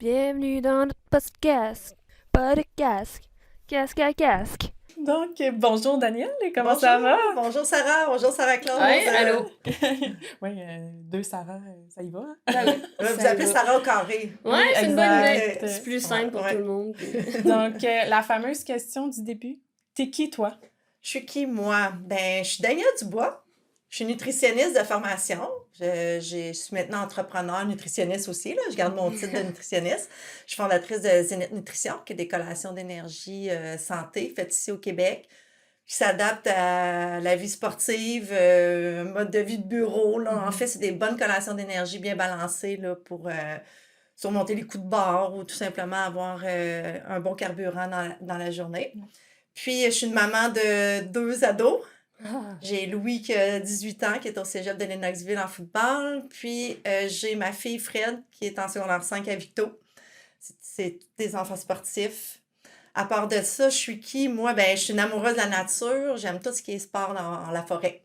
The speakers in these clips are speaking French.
Bienvenue dans notre podcast. Pas de casque. Casque à casque. Donc, bonjour Daniel, comment ça va? Bonjour Sarah Claude. Ouais, allô. Oui, deux Sarah, ça y va? Hein? Ah oui, Vous ça appelez va. Sarah au carré. Ouais, c'est une bonne idée. exact. C'est plus simple pour Ouais. tout le monde. Donc, la fameuse question du début. T'es qui, toi? Je suis qui, moi? Ben, je suis Danielle Dubois. Je suis nutritionniste de formation. Je suis maintenant entrepreneur nutritionniste aussi. Là. Je garde mon titre de nutritionniste. Je suis fondatrice de Zénith Nutrition, qui est des collations d'énergie santé faites ici au Québec, qui s'adapte à la vie sportive, mode de vie de bureau. Là. En fait, c'est des bonnes collations d'énergie bien balancées là, pour surmonter les coups de barre ou tout simplement avoir un bon carburant dans la journée. Puis, je suis une maman de 2 ados. J'ai Louis qui a 18 ans, qui est au cégep de Lennoxville en football. Puis, j'ai ma fille Fred, qui est en secondaire 5 à Victo. C'est des enfants sportifs. À part de ça, je suis qui? Moi, ben, je suis une amoureuse de la nature. J'aime tout ce qui est sport dans la forêt.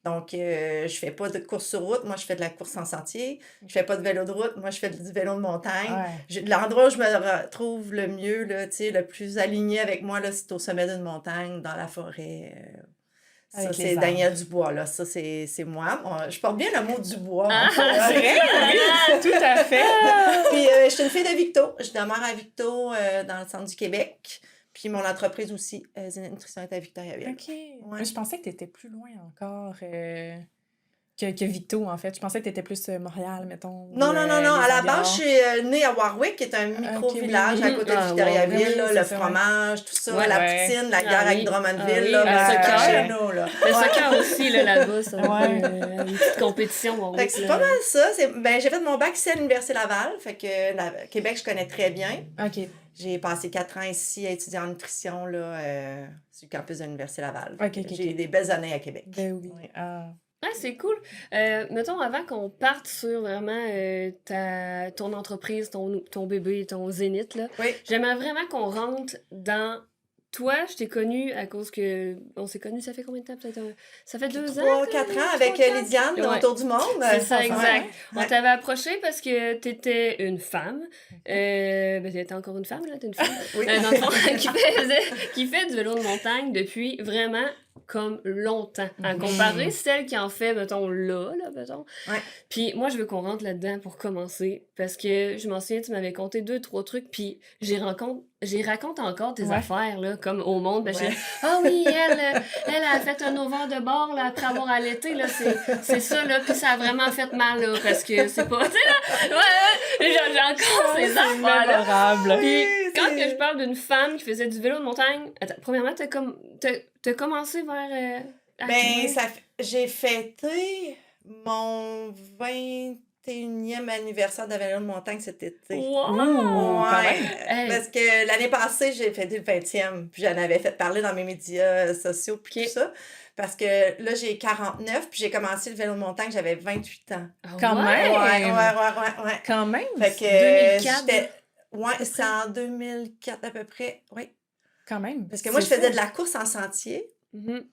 Donc, je fais pas de course sur route. Moi, je fais de la course en sentier. Je fais pas de vélo de route. Moi, je fais du vélo de montagne. Ouais. L'endroit où je me retrouve le mieux, là, le plus aligné avec moi, là, c'est au sommet d'une montagne, dans la forêt. Ça, Avec les c'est arbres. Danielle Dubois, là. Ça, c'est moi. Je porte bien le mot Dubois. Ah, en fait, c'est vrai? Oui, tout à fait! Puis, je suis une fille de Victo. Je demeure à Victo, dans le centre du Québec. Puis, mon entreprise aussi, Zénith Nutrition, est à Victoriaville. OK. Mais je pensais que t'étais plus loin encore que Victo, en fait. Je pensais que t'étais plus Montréal, mettons. Non. ou, À les la environs. base, je suis née à Warwick, qui est un micro-village oui. à côté de Ah, Victoriaville. oui, Là, c'est le ça, fromage, tout ça, Ouais, la ouais. poutine, la Ah guerre avec oui. Drummondville. Ah oui, là, le ben, c'était soccer. chez nous, là. Le soccer aussi, là-bas, ça va Ouais. une petite compétition. Bon, Fait que c'est pas mal ça. J'ai fait mon bac ici à l'Université Laval. Fait que Québec, je connais très bien. OK. J'ai passé 4 ans ici à étudier en nutrition là, sur le campus de l'Université Laval. OK. J'ai eu des belles années à Québec. Ben oui. Ouais. Ah. Ah, c'est cool. Mettons, avant qu'on parte sur vraiment ton entreprise, ton bébé, ton zénith, là, Oui. j'aimerais vraiment qu'on rentre dans... Toi, je t'ai connue à cause que... On s'est connus, ça fait combien de temps? Peut-être ça fait 2 ans? 3-4 ans avec Lydiane Ouais. dans Autour du monde. C'est ça, exact. Ouais. On t'avait approché parce que t'étais une femme. Ben, t'étais encore une femme, là? T'es une femme. Oui. Dans le fond, qui fait du vélo de montagne depuis vraiment comme longtemps. À comparer celle qui en fait, mettons, là, mettons. Ouais. Puis moi, je veux qu'on rentre là-dedans pour commencer. Parce que je m'en souviens, tu m'avais conté 2-3 trucs, puis j'y raconte encore tes Ouais. affaires, là, comme au monde. Ben, Ouais. ah oui, elle a fait un ovaire de bord, là, après avoir allaité, là, c'est ça, là, puis ça a vraiment fait mal, là, parce que c'est pas, tu sais, là, ouais, j'ai encore ces affaires-là. Mémorable. Puis Oui, quand c'est- que je parle d'une femme qui faisait du vélo de montagne, attends, premièrement, t'as commencé vers... à Ben, courir? j'ai fêté mon 21e anniversaire de vélo de montagne cet été. Wow! quand Ouais, même. Hey. parce que l'année passée, j'ai fêté le 20e, puis j'en avais fait parler dans mes médias sociaux, puis Ok. tout ça. Parce que là, j'ai 49, puis j'ai commencé le vélo de montagne, j'avais 28 ans. Ah Quand ouais? même. Ouais. Quand même. Fait que 2004, j'étais... Ouais, c'est en 2004 à peu près, oui. Quand même. Parce que moi, je C'est faisais ça. de la course en sentier, Mhm.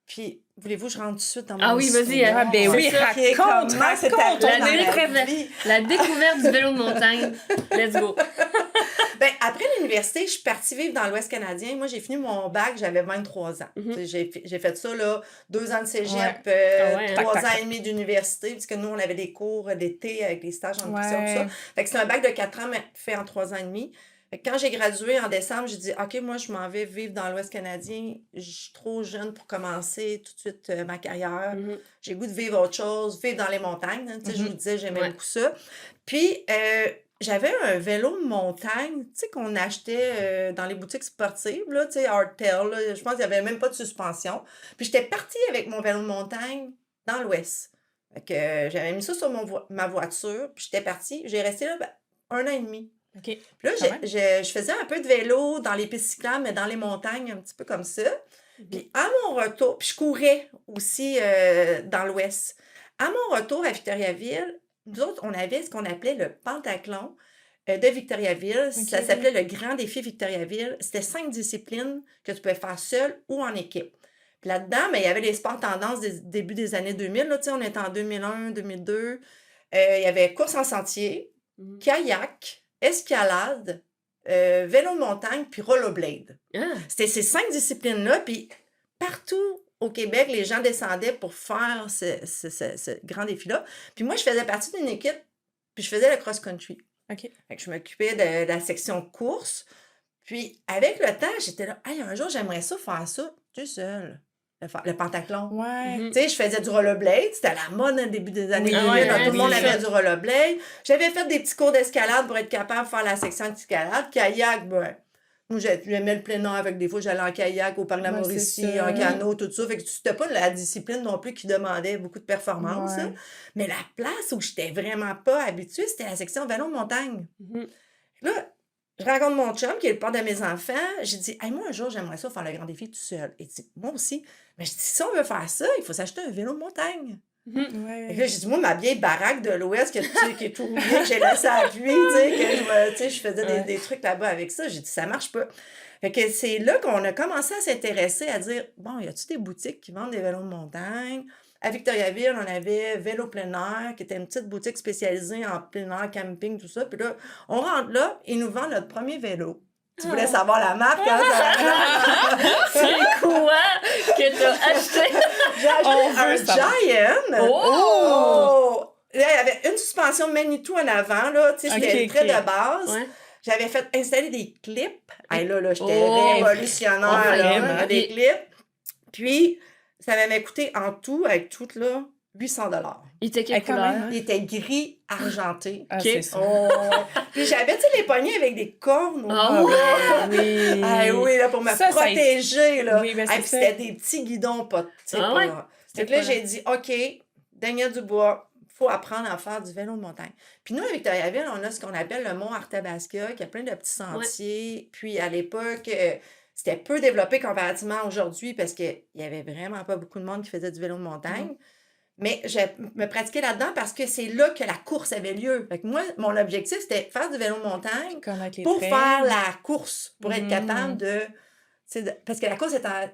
puis voulez-vous que je rentre tout de suite dans mon Ah oui, vas-y, histoire? Ah, ben C'est oui, ça. Puis raconte, comment c'est raconte. arrivé La dans ma découverte. vie. La découverte du vélo de montagne. Let's go. Ben, après l'université, je suis partie vivre dans l'Ouest canadien. Moi, j'ai fini mon bac, j'avais 23 ans. Mhm. Tu sais, j'ai fait ça, là, 2 ans de cégep, Ouais. Ah ouais, hein? 3 Tac, tac, ans tac. et demi d'université, puisque nous, on avait des cours d'été avec des stages en nutrition, tout ça. Ouais. Fait que c'est un bac de 4 ans, mais fait en 3 ans et demi. Fait que quand j'ai gradué en décembre, j'ai dit, OK, moi, je m'en vais vivre dans l'Ouest canadien. Je suis trop jeune pour commencer tout de suite ma carrière. Mhm. J'ai le goût de vivre autre chose, vivre dans les montagnes. Hein, tu sais, je Mhm. vous disais, j'aimais Ouais. beaucoup ça. Puis, j'avais un vélo de montagne, tu sais, qu'on achetait dans les boutiques sportives, là, tu sais, Hardtail, là. Je pense qu'il n'y avait même pas de suspension. Puis, j'étais partie avec mon vélo de montagne dans l'Ouest. Fait que j'avais mis ça sur ma voiture, puis j'étais partie. J'ai resté là 1 an et demi. OK. Puis là, Quand même. je faisais un peu de vélo dans les pistes cyclables, mais dans les montagnes, un petit peu comme ça. Puis à mon retour, puis je courais aussi dans l'Ouest. À mon retour à Victoriaville, nous autres, on avait ce qu'on appelait le pentathlon de Victoriaville. Ça Ok. s'appelait le Grand Défi Victoriaville. C'était 5 disciplines que tu pouvais faire seul ou en équipe. Puis là-dedans, mais il y avait les sports tendances des début des années 2000. Là, tu sais, on était en 2001, 2002. Il y avait course en sentier, Mhm. kayak, escalade, vélo de montagne, puis rollerblade. Ah, C'était ces 5 disciplines-là, puis partout au Québec, les gens descendaient pour faire ce grand défi-là. Puis moi, je faisais partie d'une équipe, puis je faisais le cross-country. OK. Fait que je m'occupais de la section course. Puis avec le temps, j'étais là, hey, un jour, j'aimerais ça faire ça tout seul, le pentathlon. Ouais. mhm. Tu sais, je faisais du rollerblade. C'était à la mode au début des années Oui, 2000. ouais, là, tout le oui, monde c'est avait ça. du rollerblade. J'avais fait des petits cours d'escalade pour être capable de faire la section d'escalade. Kayak, ben, moi, j'aimais le plein air. Avec des fois, j'allais en kayak au parc de la Ouais, c'est Mauricie, ça. en canot, tout ça. Fait que c'était pas la discipline non plus qui demandait beaucoup de performance. là. Ouais. Mais la place où j'étais vraiment pas habituée, c'était la section vélo de montagne. Mhm. Là, je rencontre mon chum, qui est le père de mes enfants. J'ai dit, hey, moi, un jour, j'aimerais ça faire le grand défi tout seul. Il dit, moi aussi. Mais je dis, si on veut faire ça, il faut s'acheter un vélo de montagne. Mhm. Et là, Ouais. j'ai dit, moi, ma vieille baraque de l'Ouest, qui est tout rouillée, que j'ai laissé à pluie, tu sais, je faisais Ouais. des trucs là-bas avec ça. J'ai dit, ça marche pas. Fait que c'est là qu'on a commencé à s'intéresser, à dire, bon, y a-tu des boutiques qui vendent des vélos de montagne? À Victoriaville, on avait Vélo plein air, qui était une petite boutique spécialisée en plein air, camping, tout ça. Puis là, on rentre là, ils nous vendent notre premier vélo. Tu voulais savoir la marque, hein? C'est quoi que t'as acheté? J'ai acheté On un veut savoir. Giant. Oh! Là, il y avait une suspension Manitou en avant, là. Tu sais, c'était Ok, très ok. de base. Ouais. J'avais fait installer des clips. Hey, là, j'étais Oh! révolutionnaire, Oh, là. vraiment. Des clips. Puis, ça m'avait coûté en tout, avec tout, là, 800 $. Il était quelle Eh, quand couleur? même, hein? Il était gris argenté. Ah, Ok. c'est ça. Oh, ouais. Puis j'avais, tu sais, les poignets avec des cornes. Ah au bout, ouais? là. Oui. Ah oui, là, pour me Ça, protéger, là. Oui, ben Ah, c'est puis ça. c'était des petits guidons, pas, tu sais, Ah pas- ouais? Fait que là, pas j'ai dit, OK, Daniel Dubois, faut apprendre à faire du vélo de montagne. Puis nous, à Victoriaville, on a ce qu'on appelle le mont Arthabasca, qui a plein de petits sentiers. Puis à l'époque, c'était peu développé comparativement à aujourd'hui parce qu'il y avait vraiment pas beaucoup de monde qui faisait du vélo de montagne. Mais je me pratiquais là-dedans parce que c'est là que la course avait lieu. Fait que moi, mon objectif, c'était faire du vélo de montagne Connaître les pour trails. faire la course, pour être Mhm. capable de... Parce que la course est en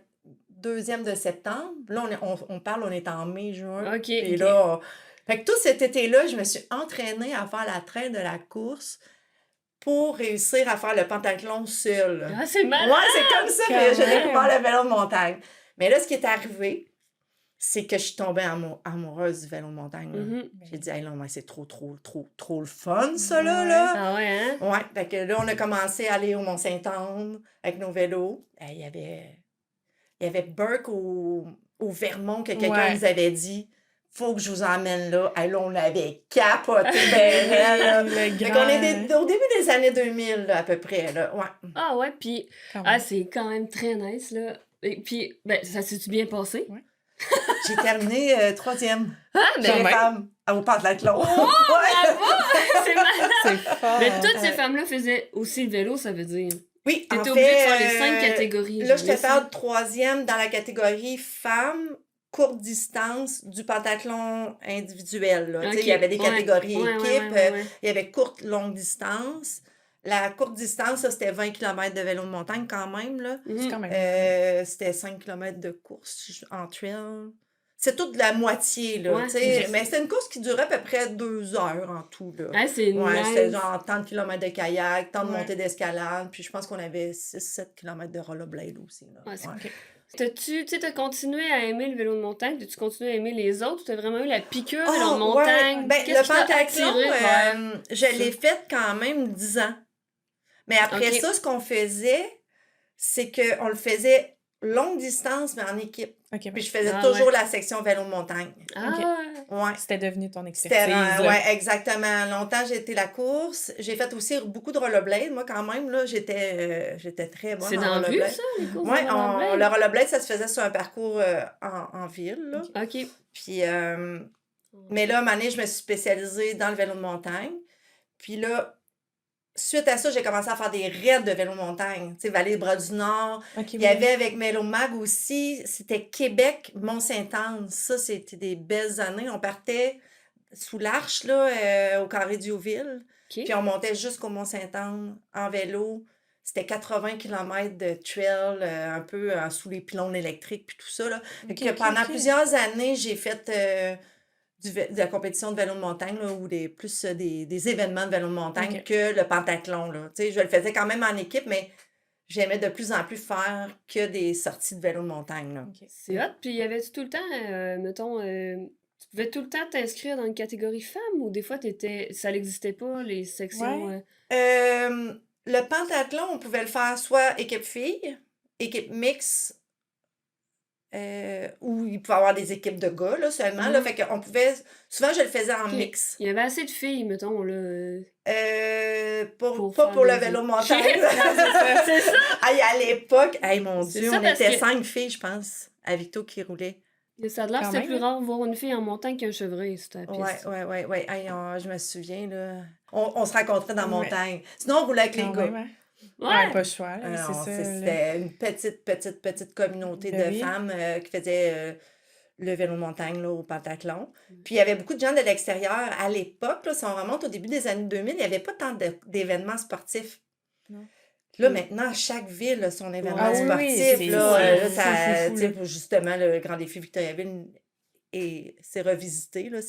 2e de septembre. Là, on parle, on est en mai, juin. OK. Et OK. là, fait que tout cet été-là, je me suis entraînée à faire la traîne de la course pour réussir à faire le pentathlon seul. Ah, c'est malade! Ouais, c'est comme ça Quand que j'ai même. découvert le vélo de montagne. Mais là, ce qui est arrivé, c'est que je suis tombée amoureuse du vélo de montagne. Là. Mhm. J'ai dit, hey, là, mais c'est trop le fun, ça, là. Ah ouais, hein? Ouais, fait que là, on a commencé à aller au Mont-Saint-Anne avec nos vélos. Il y avait Burke au Vermont que quelqu'un Ouais. nous avait dit, faut que je vous emmène là. Hey, là, on avait capoté, ben, là. Le Fait grand... qu'on est au début des années 2000, là, à peu près, là. Ouais. Ah ouais, puis Quand ah, même. c'est quand même très nice, là. Et puis, ben, ça s'est-tu bien passé? Ouais. J'ai terminé 3e. Ah, Quand Chez les même. femmes, au pentathlon. Oh, Ouais. c'est malade! C'est fort. Mais toutes ces femmes-là faisaient aussi le vélo, ça veut dire. Oui, en T'étais fait, obligée de faire les 5 catégories. là, je j'avais te ça. parle 3e dans la catégorie femmes, courte distance, du pentathlon individuel. Là. Tu sais, Ok, il y avait des ouais, catégories ouais, équipes. ouais. Il y avait courte, longue distance. La courte distance, ça, c'était 20 km de vélo de montagne quand même. Là. Mhm. C'est quand même... C'était 5 km de course en trail. C'est toute la moitié, là, Ouais, tu sais. ok. Mais c'était une course qui durait à peu près 2 heures en tout, là. Ah, c'est Ouais, c'était nice. genre tant de kilomètres de kayak, tant de Ouais. montées d'escalade, puis je pense qu'on avait 6-7 kilomètres de rollerblade aussi, là. Ouais, c'est Ouais. OK. T'as continué à aimer le vélo de montagne? T'as-tu continué à aimer les autres? T'as vraiment eu la piqûre Oh, vélo de ouais. montagne? Ben, Qu'est-ce le qui t'a pentathlon, attiré vers je ça? l'ai fait quand même 10 ans. Mais après Ok. ça, ce qu'on faisait, c'est qu'on le faisait longue distance, mais en équipe. OK. Puis je faisais Ah, toujours ouais. la section vélo de montagne. Ah, Ouais. C'était devenu ton C'était, expertise. ouais, exactement. Longtemps, j'ai été la course. J'ai fait aussi beaucoup de rollerblade. Moi, quand même, là, j'étais très bonne c'est en dans la rue, rollerblade. ça, les courses Ouais, de rollerblade? le rollerblade, ça se faisait sur un parcours en ville, là. OK. Puis, mais là, à un moment donné, je me suis spécialisée dans le vélo de montagne. Puis là, suite à ça, j'ai commencé à faire des raids de vélo de montagne. Tu sais, Vallée-des-Bras-du-Nord. OK, Il y avait avec Mélomag aussi, c'était Québec, Mont-Saint-Anne. Ça, c'était des belles années. On partait sous l'Arche, là, au Carré Diouville. OK. Puis on montait jusqu'au Mont-Saint-Anne en vélo. C'était 80 km de trail, un peu sous les pylônes électriques, puis tout ça, là. Fait que pendant plusieurs années, j'ai fait de la compétition de vélo de montagne là, ou plus des événements de vélo de montagne OK. que le pentathlon. Là. Tu sais, je le faisais quand même en équipe, mais j'aimais de plus en plus faire que des sorties de vélo de montagne. Là. OK. C'est hot. Puis, y avait-tu tout le temps, mettons, tu pouvais tout le temps t'inscrire dans une catégorie femme ou des fois, ça n'existait pas, les sections. Ouais. Le pentathlon, on pouvait le faire soit équipe filles, équipe mixte, ou il pouvait y avoir des équipes de gars là, seulement. Là, fait qu'on pouvait. Souvent, je le faisais en Ok. mix. Il y avait assez de filles, mettons, là. Pas faire pour le des- vélo de montagne. C'est ça. Hey, à l'époque, hey, mon C'est Dieu, ça, on parce était que- 5 filles, je pense, à Victo qui roulait. Ça a l'air que Quand c'était même, plus hein. rare de voir une fille en montagne qu'un chevreuil sur ta piste. Ouais. Hey, je me souviens, là. On se rencontrait dans la Ouais. montagne. Sinon, on roulait avec les Quand gars. même, hein. Ouais. Ouais, pas le choix, là, Alors, c'est ça. là. c'était une petite communauté Ben de oui. femmes qui faisaient le vélo de montagne là, au pentathlon. Puis il y avait beaucoup de gens de l'extérieur. À l'époque, là, si on remonte au début des années 2000, il n'y avait pas tant d'événements sportifs. Non. Là, Mm. maintenant, chaque ville a son événement Ah oui, sportif. c'est là, fou, là, c'est ça, fou, tu sais, là. justement, le Grand Défi Victoriaville c'est revisité. Là,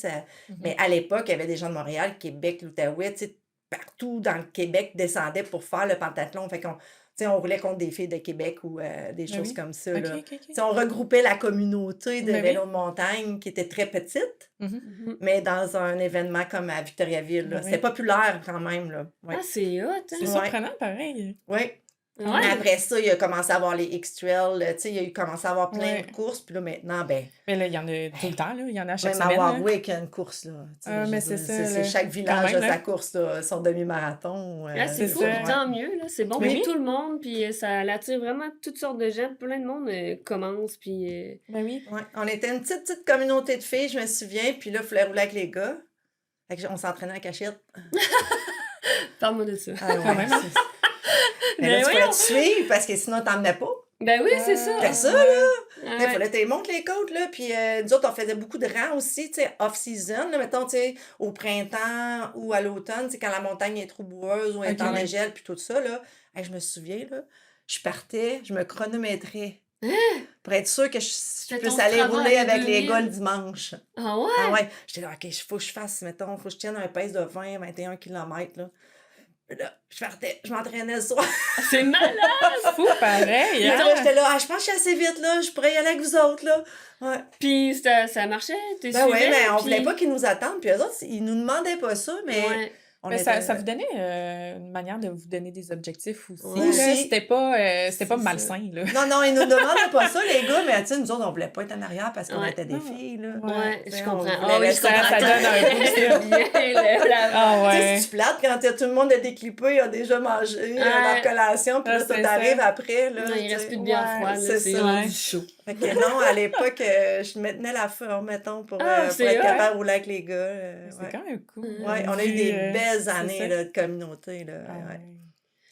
Mhm. Mais à l'époque, il y avait des gens de Montréal, Québec, l'Outaouais, tu sais, partout dans le Québec descendaient pour faire le pentathlon. Fait qu'on, tu sais, on roulait contre des filles de Québec ou des choses oui. comme ça. OK, Là. OK, Tu OK. sais, on regroupait la communauté de Ben oui. vélo de montagne qui était très petite, Mhm. Mhm. mais dans un événement comme à Victoriaville. Là. Ben oui. C'était populaire quand même. Là. Ouais. Ah, c'est hot, hein? C'est Ouais. surprenant, pareil. Ouais. Ouais. Mais après ça, il a commencé à avoir les X-Trail, tu sais, il a commencé à avoir plein Ouais. de courses. Puis là, maintenant, ben, Mais là, il y en a tout le temps, là. Il y en a à chaque même semaine. à là. Warwick, il y a une course, là. Tu sais, Ah, je mais veux c'est dire, ça, là. chaque village Quand même, a sa là. course, là, son demi-marathon. Ah, c'est c'est fou, ça. puis tant mieux, là. C'est bon Oui. pour tout le monde, puis ça attire vraiment toutes sortes de gens. Plein de monde commence, puis... Ben oui. Ouais. On était une petite communauté de filles, je me souviens, puis là, il fallait rouler avec les gars. Fait que on s'entraînait en cachette. Parle-moi de ça. Ah Quand même, hein? Mais Ben là, tu voyons. pouvais te suivre parce que sinon, t'emmenais pas. Ben oui, c'est ça. C'était ça, là. Ah, Il ouais. fallait que tu montes les côtes, là. Puis nous autres, on faisait beaucoup de rangs aussi, tu sais, off-season. Là, mettons, tu sais, au printemps ou à l'automne, tu sais, quand la montagne est trop boueuse ou elle est Ok, en ouais. dégel, puis tout ça, là. Hey, je me souviens, là, je partais, je me chronométrais. Pour être sûre que je Fais puisse ton aller travail rouler avec 2000. les gars le dimanche. Ah ouais? Ah ouais, j'étais là, OK, il faut que je fasse, mettons, faut que je tienne un pace de 20-21 km, là. Là, je partais, je m'entraînais le soir. C'est malade! Fou, pareil. Puis hein? là, j'étais là, je pense que je suis assez vite, là, je pourrais y aller avec vous autres, là. Ouais. Puis ça marchait? T'es Ben oui, suivais, mais on puis- voulait pas qu'ils nous attendent, puis eux autres, ils nous demandaient pas ça, mais Ouais. on Mais était... ça vous donnait une manière de vous donner des objectifs aussi. Ouais. là. Aussi. C'était pas C'est malsain, là. Non, ils nous demandaient pas ça, les gars, mais tu sais, nous autres, on voulait pas être en arrière parce qu'on Ouais. était des Non. filles, là. Ouais, Tu sais, je on comprends. voulait Ah oui, je rester comprends. ça donne un boost. C'est bien, la- Ah Tu sais, ouais. si tu plates quand tout le monde a déclippé, a déjà mangé leur collation, puis Ah, là, toi, c'est t'arrives ça. après, là. Non, il tu reste sais. plus de bière Ouais, froide, là, c'est c'est ça. rendu chaud. Fait que non, à l'époque, je me tenais la forme, mettons, pour c'est être hot. capable de rouler avec les gars. C'est Ouais. quand même cool. Ouais, on a eu Vu, des belles c'est années ça. là, de communauté. Là, Ah ouais. ouais.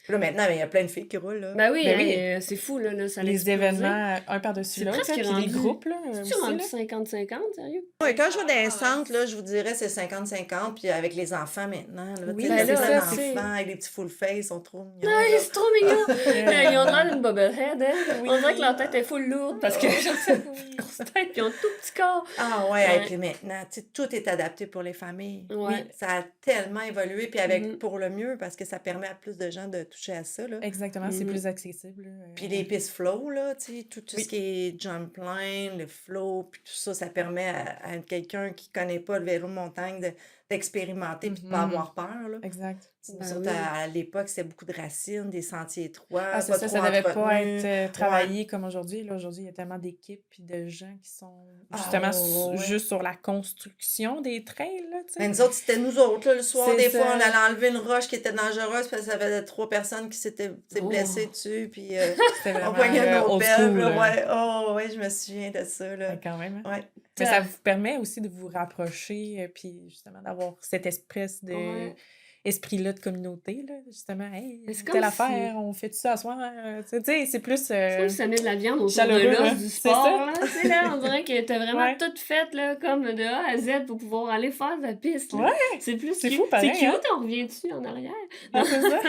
Puis là, maintenant, il y a plein de filles qui roulent. Là. Ben oui, Ben hein, oui. C'est fou, là, ça a Les explosé. événements, un par-dessus C'est l'autre, presque puis les rendu- groupes, là, C'est-tu aussi, rendu là. 50-50, sérieux? Ouais, quand je vais dans les centres, là, je vous dirais c'est 50-50, puis avec les enfants maintenant. Là, Oui, tu sais, ben il y a là, plein ça, c'est- d'enfants avec des petits full face, ils sont trop mignons. Non, là. c'est trop mignon! Ils ont l'air d'une bobblehead, hein? On dirait que leur tête est full lourde parce que genre, c'est une grosse tête puis ils ont un tout petit corps. Ah ouais, Ouais. et puis maintenant, tu sais, tout est adapté pour les familles. Ouais. Oui, ça a tellement évolué, puis avec Mhm. pour le mieux, parce que ça permet à plus de gens de toucher à ça. Là. Exactement, c'est Mhm. plus accessible. là. Puis les pistes flow, là, tu sais, tout Oui. ce qui est jump line, le flow, puis tout ça, ça permet à quelqu'un qui connaît pas le vélo de montagne d'expérimenter puis de pas Mhm. avoir peur, là. Exact. Ben Surtout oui. à l'époque, c'était beaucoup de racines, des sentiers étroits, Ah, c'est pas ça, trop ça devait pas entretenus. être travaillé comme aujourd'hui. Là, aujourd'hui, il y a tellement d'équipes et de gens qui sont justement ouais. juste sur la construction des trails, là, tu sais. Mais nous autres, c'était nous autres, là, le soir, C'est des ça. fois, on allait enlever une roche qui était dangereuse parce que ça avait 3 personnes qui s'étaient Oh. blessées dessus, puis C'était on vraiment poignait nos old pelles, school, là, là. ouais. Oh, ouais, je me souviens de ça, là. Ouais, quand même. hein. Ouais. Mais ça vous permet aussi de vous rapprocher, puis justement d'avoir cette espèce de Ouais. esprit-là de communauté, là, justement. Hey, Mais c'est telle comme affaire, on fait tout ça à soir. Tu sais, c'est plus... Je trouve que ça met de la viande autour chaleureux, de l'os hein. du C'est sport, ça. là. Tu sais, là, on dirait que t'as vraiment Ouais. tout fait, là, comme de A à Z pour pouvoir aller faire de la piste, là. Ouais, C'est plus c'est cute. fou, pareil, C'est hein. cute, on revient dessus en arrière. Ah, c'est ça.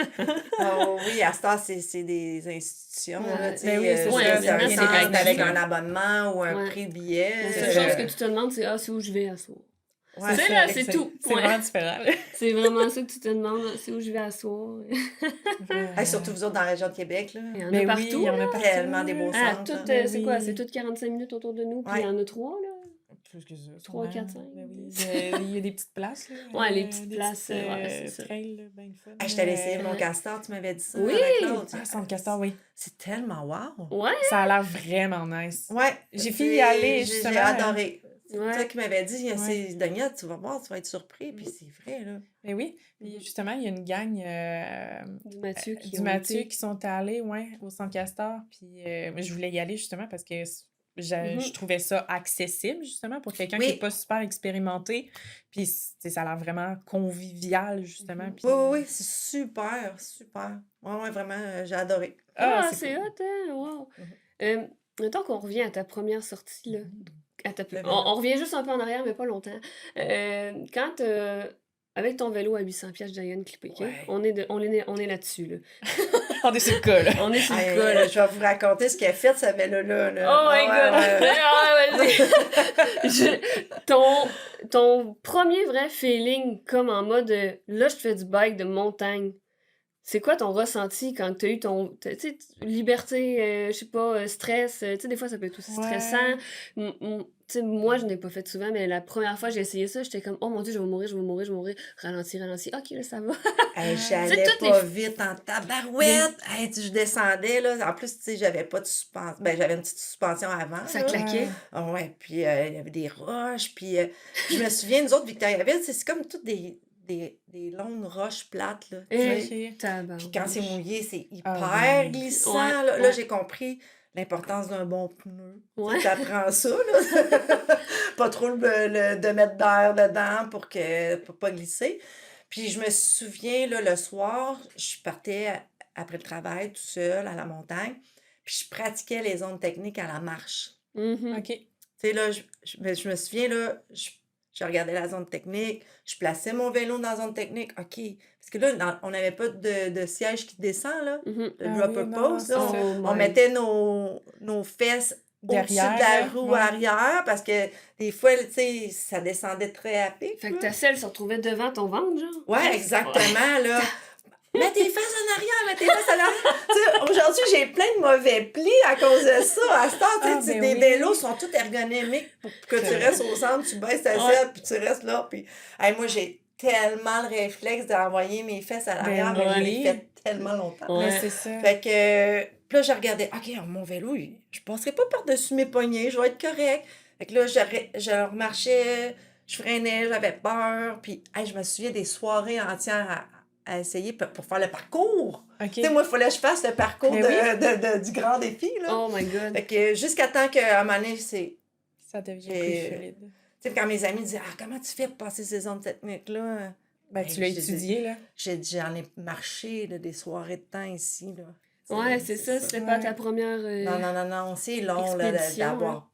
Oh, oui, à ce temps, c'est des institutions, là, Ouais. tu sais. Ben oui, c'est ça. c'est un Maintenant, c'est centre quand même avec ça. un abonnement ou un Ouais. prix de billet. La C'est seule ça. chose que tu te demandes, c'est « Ah, c'est où je vais à soir? » Ouais, C'est c'est là, vrai. c'est tout. C'est Point. vraiment différent. là. C'est vraiment ça que tu te demandes, c'est où je vais asseoir. Hey, surtout vous autres dans la région de Québec, là. Il y en a Mais oui, partout, il y en là. a partout. Tellement des beaux Ah, centres, tout, là. Mais c'est quoi? oui. C'est tout 45 minutes autour de nous, puis il y Ouais. en a 3, là. Plus que ça. 3, sûrement. 4, 5. Mais oui, il y a des petites places. Là, Ouais, les petites des places, ouais, c'est ça. trails, là, ben le fun. Hey, je t'allais essayer mon Euh, castor, tu m'avais dit ça Oui! avec l'autre. Ah, Centre Castor, oui. C'est tellement wow! Ouais, Ça a l'air vraiment nice. Ouais, J'ai failli y aller, j'ai justement. adoré. C'est Ouais. toi qui m'avais dit, Ouais. c'est Dania, tu vas voir, tu vas être surpris, puis c'est vrai, là. Mais oui. Puis justement, il y a une gang du Mathieu qui du ont Mathieu été. qui sont allés, ouais, au Centre Castor. Puis je voulais y aller justement parce que je trouvais ça accessible, justement, pour quelqu'un qui Oui. n'est pas super expérimenté. Puis ça a l'air vraiment convivial, justement. Puis, Oui, oui, oui, c'est super, super. Ouais, ouais, vraiment, j'ai adoré. Ah, c'est c'est cool. hot, hein? Wow. Mhm. Mettons qu'on revient à ta première sortie, là. Le vélo. On revient juste un peu en arrière, mais pas longtemps. Quand, avec ton vélo à 800 pièces Giant clippé, OK? Ouais. On est là-dessus, là. On est sur le cas, là. On est sur le Hey, cas, là. je vais vous raconter ce qu'il a fait, ce vélo-là. Là. Oh my Ah, god! ouais, ouais. Ah, vas-y. Ton premier vrai feeling, comme en mode là, je fais du bike de montagne. C'est quoi ton ressenti quand tu as eu ton tu sais, liberté, je sais pas, stress, tu sais, des fois ça peut être aussi stressant. Tu sais, moi, je n'ai pas fait souvent, mais la première fois que j'ai essayé ça, j'étais comme: «Oh mon Dieu, je vais mourir, je vais mourir, je vais mourir». Ralentis, ralentis. OK, là, ça va. Hey, Tu j'allais sais, toutes pas les vite en tabarouette. Hey, je descendais, là. En plus, tu sais, j'avais pas de suspension. Ben, j'avais une petite suspension avant, ça là. claquait. Ah ouais, puis il y avait des roches, puis je me souviens, nous autres, Victoriaville, c'est comme toutes des longues roches plates, là, tu sais. Et Ok. Puis quand c'est mouillé, c'est hyper Ah oui. glissant, Ouais, là. Là, ouais. j'ai compris l'importance d'un bon pneu. Ouais. Tu apprends ça, là. Pas trop de mettre d'air dedans pour pas glisser. Puis je me souviens, là, le soir, je partais après le travail tout seul à la montagne, puis je pratiquais les zones techniques à la marche. Mhm. OK. Tu sais, là, je me souviens, là, je regardais la zone technique, je plaçais mon vélo dans la zone technique. OK. Parce que là, on n'avait pas de siège qui descend, là, Mhm. le Ah dropper oui, non, post. c'est Là, ça. Oh on my. mettait nos fesses au-dessus de la Derrière, roue ouais. arrière parce que des fois, tu sais, ça descendait très à pic. Fait que là. ta selle se retrouvait devant ton ventre, genre? Ouais, exactement, là. Mets tes fesses en arrière, mets tes fesses en arrière. Tu sais, aujourd'hui, j'ai plein de mauvais plis à cause de ça. À ce temps, tu sais, Ah, ben des oui. vélos sont tous ergonomiques pour que tu C'est vrai. restes au centre, tu baisses ta Ouais. selle, puis tu restes là. Puis, hey, moi, j'ai tellement le réflexe d'envoyer mes fesses à l'arrière, Ben mais je l'ai oui. fait tellement longtemps. Ouais. Mais c'est ça. Fait que, puis là, je regardais, OK, mon vélo, je passerai pas par-dessus mes poignets, je vais être correct. Fait que là, je remarchais, je freinais, j'avais peur. Puis, hey, je me souviens des soirées entières à essayer pour faire le parcours. OK. Tu sais, moi, il fallait que je fasse le parcours Mais du grand défi, là. Oh my god. Fait que jusqu'à temps qu'à un moment donné, c'est... Ça devient Et- plus fluide. Tu sais, quand mes amis disaient, ah, comment tu fais pour passer ces zones techniques-là? Ben, Hey, tu l'as j'ai- étudié, là. J'en ai marché, là, des soirées de temps ici, là. Ouais, c'est ça, c'était pas Ouais. ta première. Non, non, non, non, c'est long là, expédition, d'avoir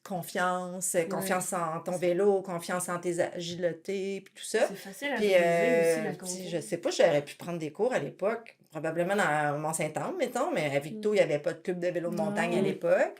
confiance, confiance en ton vélo, confiance en tes hagiletés, puis tout ça. C'est facile à Puis, réaliser aussi, la puis, confiance. je sais pas, j'aurais pu prendre des cours à l'époque, probablement dans Mont-Saint-Anne, mettons, mais à Victo, il n'y avait pas de club de vélo de montagne à Non. l'époque.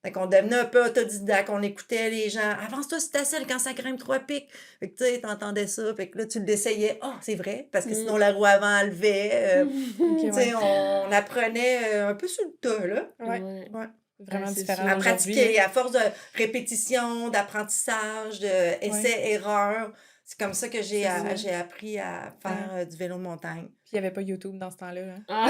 Fait qu'on devenait un peu autodidacte, on écoutait les gens. Avance-toi sur ta selle quand ça grimpe 3 pics. Fait que tu sais, t'entendais ça. Fait que là, tu l'essayais. Ah, c'est vrai, parce que sinon la roue avant elle levait. OK, Tu sais, ouais. on apprenait un peu sur le tas, là. Ouais. Ouais. Vraiment Ouais, c'est différent sûr. À d'aujourd'hui. pratiquer, à force de répétition, d'apprentissage, d'essais-erreurs. C'est comme ça que j'ai C'est ça. j'ai appris à faire du vélo de montagne. Puis il n'y avait pas YouTube dans ce temps-là. Hein? Ah,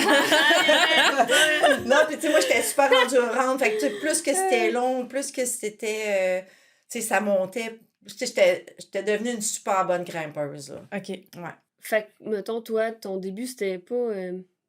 Non, puis tu sais, moi, j'étais super endurante. Fait que tu sais, plus que c'était long, plus que c'était... tu sais, ça montait. Tu sais, j'étais devenue une super bonne grimpeuse, là. OK. Ouais. Fait que, mettons, toi, ton début, c'était pas.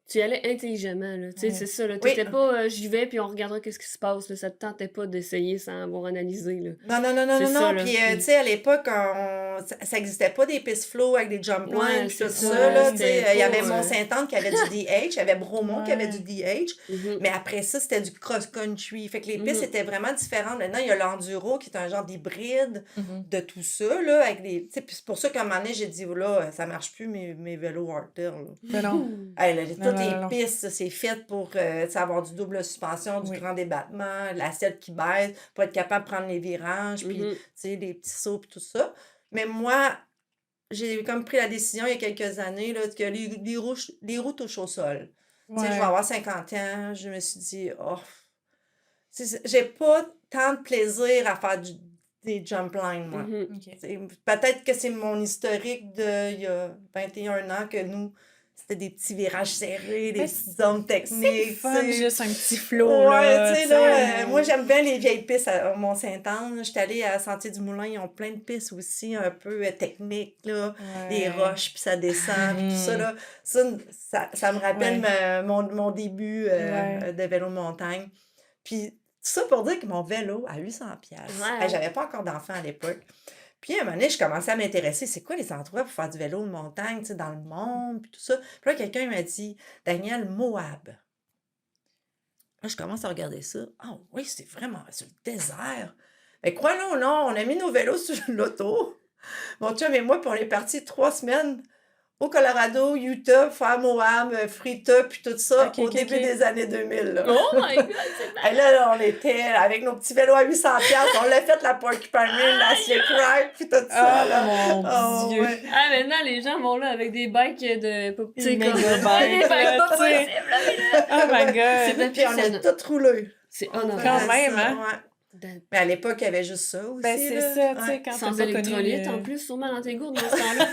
Tu y allais intelligemment, là. Tu sais, Ouais. c'est ça, là. Oui. T'étais pas j'y vais, puis on regardera qu'est-ce qui se passe, là. Ça te tentait pas d'essayer sans avoir analysé, là. Non, non, non, non, C'est non, ça, non. là. Puis, tu sais, à l'époque, ça n'existait pas des pistes flow avec des jump Ouais, lines, puis c'est tout ça, ça, là. Tu c'était sais, il y pas, avait Mont-Saint-Anne qui avait du DH, il y avait Bromont qui avait Ouais. du DH. Mhm. Mais après ça, c'était du cross-country. Fait que les pistes Mhm. étaient vraiment différentes. Maintenant, il y a l'enduro qui est un genre d'hybride Mhm. de tout ça, là, avec des... Tu sais, puis c'est pour ça qu'à un moment donné, j'ai dit, là, ça marche plus, mes vélos hardtail, là. Ben non. Hey, là, Non, toutes non, les non, non. pistes, c'est fait pour tu sais, avoir du double suspension, du Oui. grand débattement, la selle qui baisse, pour être capable de prendre les virages, puis Mhm. tu sais, les petits sauts, puis tout ça. Mais moi, j'ai comme pris la décision il y a quelques années là, que les roues touchent au sol. Tu sais, je vais Ouais. avoir 50 ans, je me suis dit, oh, j'ai pas tant de plaisir à faire des jump lines, moi. Mhm. OK. Peut-être que c'est mon historique de il y a 21 ans que nous, c'était des petits virages serrés, des Mais petites zones C'est le techniques, fun, tu sais. juste un petit flow, Ouais, là, tu sais, là, moi, j'aime bien les vieilles pistes à Mont-Saint-Anne. J'étais allée à Sentier du Moulin, ils ont plein de pistes aussi, un peu techniques, là. Les Ouais. roches, puis ça descend, puis tout ça, là. Ça me rappelle mon début Ouais. de vélo de montagne. Puis, tout ça pour dire que mon vélo à 800$. Ouais. J'avais pas encore d'enfant à l'époque. Puis, à un moment donné, je commençais à m'intéresser. C'est quoi les endroits pour faire du vélo de montagne, tu sais, dans le monde, puis tout ça. Puis là, quelqu'un m'a dit, Daniel, Moab. Là, je commence à regarder ça. Ah oui, c'est vraiment sur le désert. Mais crois-le ou non, on a mis nos vélos sur l'auto. Mon chum et moi, puis on est partis 3 semaines au Colorado, Utah, faire Moab, Frita, puis tout ça, Ok, au ok, début ok. des années 2000. Là. Oh my God, c'est Et là, on était avec nos petits vélos à 800$. On l'a fait, la Porcupine Rim, la Slick Ride, puis tout ça. Là. Oh mon Dieu! Ouais. Ah, maintenant, les gens vont là avec des bikes de... Tu sais, Méga comme... bike, des bikes là, pas tu sais. possibles, là, mais là... Oh my C'est God! Puis on a tout roulé. C'est On honorable. Quand faisait même, ça, hein? ouais. Mais à l'époque, il y avait juste ça aussi. Ben, c'est là. ça, tu sais, Ouais. quand Sans t'as pas connu électrolyte, le- en plus, sûrement dans tes gourdes dans ce temps-là.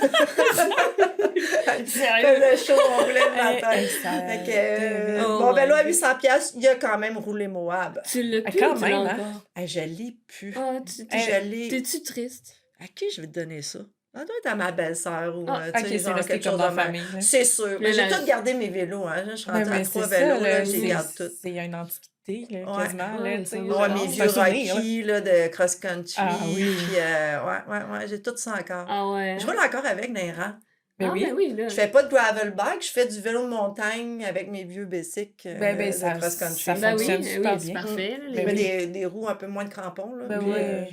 Il Sérieux? faisait chaud, on roulait le matin. Hey, ça Fait que, Oh mon my vélo à God. 800$, il a quand même roulé Moab. Tu l'as Ah, plus quand ou tu même, l'as hein? encore? Hey, je l'ai plus. Ah, Je l'ai. t'es-tu triste? À qui je vais te donner ça? Ça doit être à ma belle-sœur ou Ah, tu Ok, sais, c'est genre resté quelque comme chose dans de la même. famille, là. C'est sûr. Mais Mais j'ai la- tout gardé mes vélos. Hein. Je suis Ben, rendue à mais 3 c'est ça, vélos. là, Là, je les c'est garde toutes. c'est une antiquité, là, Ouais. quasiment, Ouais, là, tu sais. ça Ouais, va. mes C'est vieux un souvenir, là. Rocky là, de cross-country. Ah oui. Puis, ouais, j'ai tout ça encore. Ah ouais. Je roule encore avec dans les rangs. Ben Ah, oui. ben oui, là. Je fais pas de gravel bike, je fais du vélo de montagne avec mes vieux bicycles Ben, ça- de cross-country. ça Ben oui, fonctionne super c'est bien. parfait. Là, Je Ben mets oui. des roues un peu moins de crampons, là, Ben puis ouais.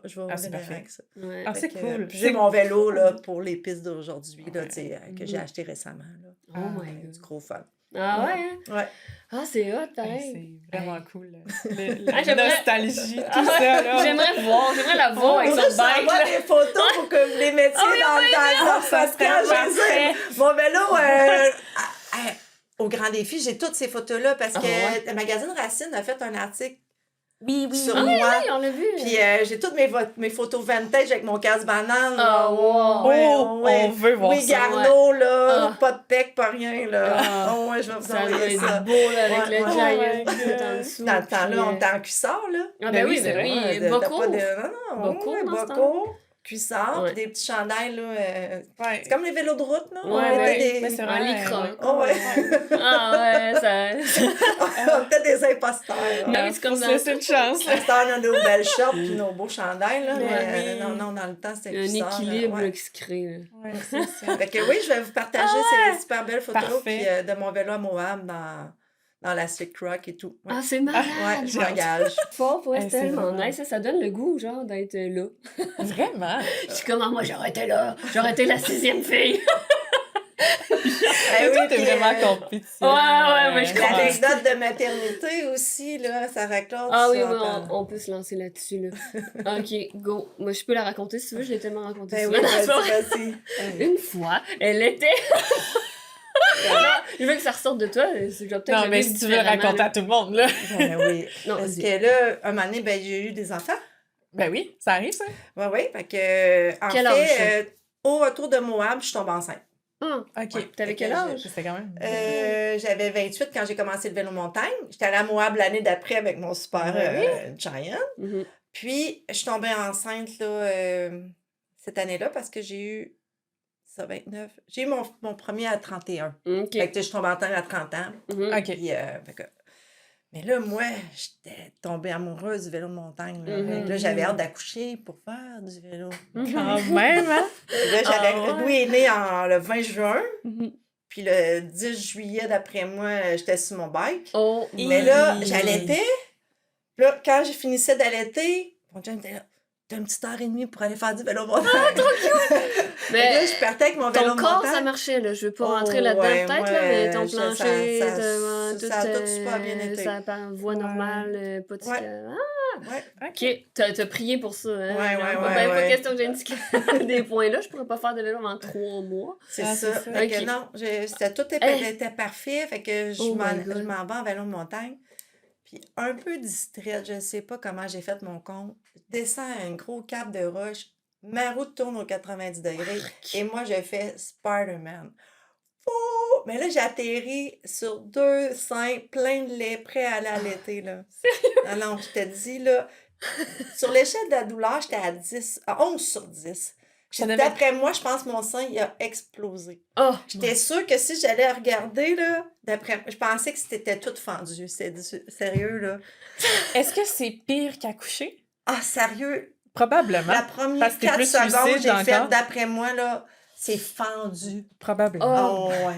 je vais Ah, rouler c'est dans les parfait. rangs avec ça. Ouais. Ah, Fait c'est que, cool. puis j'ai mon vélo là, pour les pistes d'aujourd'hui là, Ouais. tu sais, que Mhm. j'ai acheté récemment. Là. Oh my Du God. gros fun. Ah ouais, hein? Ouais. Ah, c'est hot, Hey, pareil. c'est vraiment cool. La Ah, j'aimerais- nostalgie, tout Ah ouais, ça, là. j'aimerais la voir avec On son va bike, là. des photos pour que vous les mettiez dans ça le serait podcast. parfait. Mon vélo, au Grand Défi, j'ai toutes ces photos-là parce que Ah le magazine Racine a fait un article Oui, oui. sur Ah oui, moi. oui, on l'a vu. Puis j'ai toutes mes photos vintage avec mon casse-banane. Ah, là. wow. Ouais, Oh, ouais. on veut voir Oui, ça. Garneau, là. Ah. Pas de pec, pas rien, là. Ah. Oh, ouais, je vais vous Ça doit envoyer être ça. beau, là, avec Ouais, le ouais. giant Oh my tout en God. dessous. Dans le temps-là, puis, on était en cuissard, là. Ah, Ben ben oui, oui, c'est ben vrai. oui. T'as Beaucoup. pas de... Non, Beaucoup ouais, dans ce Boco, cuissard, Ouais. puis des petits chandails, là. Ouais. C'est comme les vélos de route, là. Ouais, On ouais. était des... Mais c'est En vrai. lycra. Oh, ouais. Ah ouais, ça... on était des imposteurs. Ben là. oui, c'est comme Faut se dans laisser une chance. là. C'était on a nos belles shorts puis nos beaux chandails, là. Mais Mais oui. non, dans le temps, c'était un cuissard, là, équilibre ouais. là, qui se crée. Là. Ouais, c'est ça. Fait que oui, je vais vous partager ces super belles photos Parfait. puis, de mon vélo à Moab dans la Slick Rock et tout. Ouais, Ah, c'est malade! ouais, je j'ai hâte. m'engage. Fort, ouais, Eh, c'est c'est tellement vraiment- nice. Ça donne le goût, genre, d'être là. Vraiment. Je suis comme, ah, moi, j'aurais été là. J'aurais été la 6e fille. Eh Et toi, oui, t'es puis, vraiment compétitive. Ouais, moi, je comprends. l'anecdote de maternité aussi, là, Sarah Claude. Ah oui, ça, oui, parle. on peut se lancer là-dessus, là. OK, go. Moi, je peux la raconter si tu veux. Je l'ai tellement racontée Ben souvent. oui, dans la soirée. vas-y. Une fois, elle était... Non, je veux que ça ressorte de toi. Je vais peut-être Non, le mais vivre si tu veux le différemment, raconter là. à tout le monde, là. Ben oui. Non, Parce vas-y. que là, un moment donné, ben, j'ai eu des enfants. Ben oui, ça arrive, ça. Oui, oui. Fait que, en Quel âge, ça? fait, au retour de Moab, je tombe enceinte. Ah, OK. Ouais. t'avais Fait quel que âge? C'était quand même... J'avais 28 quand j'ai commencé le vélo montagne. J'étais allée à Moab l'année d'après avec mon super Giant. Mhm. Puis, je suis tombée enceinte là, cette année-là parce que j'ai eu 29. J'ai eu mon premier à 31. OK. Fait que tu sais, je suis tombée enceinte à 30 ans. Mhm. OK. Puis, fait que- mais là, moi, j'étais tombée amoureuse du vélo de montagne. Là, Mhm. Fait que là, j'avais hâte d'accoucher pour faire du vélo. Mhm. Quand même, hein? Puis là, j'avais... Ah ouais? Louis est né le 20 juin. Mhm. Puis le 10 juillet, d'après moi, j'étais sur mon bike. Oh, Mais là, Hi. j'allaitais. Puis là, quand je finissais d'allaiter, mon chum était là. T'as une petite heure et demie pour aller faire du vélo montagne. mais Là, je partais avec mon vélo ton corps, montagne. ça marchait, là. Je veux pas Oh, rentrer là-dedans, ouais, peut-être, moi, là, mais ton ça- plancher, ça a tout super bien été. ça par voie Ouais. normale, pas de... Ouais. Ouais. OK. T'as prié pour ça, hein? Ouais, Genre, ouais, ben, pas ouais. question que j'indique des points là. Je pourrais pas faire de vélo avant 3 mois. C'est Ah, c'est ça. ça. Fait que OK. non, tout Hey! était parfait. Fait que Oh my je God. m'en vais en vélo de montagne. Puis un peu distraite, je sais pas comment j'ai fait mon compte. Je descends un gros cap de roche. Ma route tourne aux 90 degrés. Et moi, je fais Spider-Man. Oh! Mais là, j'ai atterri sur 2 seins pleins de lait, prêts à aller allaiter, là. Ah non, je te dis, là, sur l'échelle de la douleur, j'étais à 11 sur 10. Ça devait- D'après moi, je pense que mon sein, il a explosé. Oh! J'étais sûre que si j'allais regarder, là, je pensais que c'était tout fendu. Sérieux, là. Est-ce que c'est pire qu'accoucher? Ah, sérieux, Probablement. la première Parce que t'es 4 plus secondes, lucide j'ai fait, encore. d'après moi, là, c'est fendu. Probablement. Oh! Oh, ouais,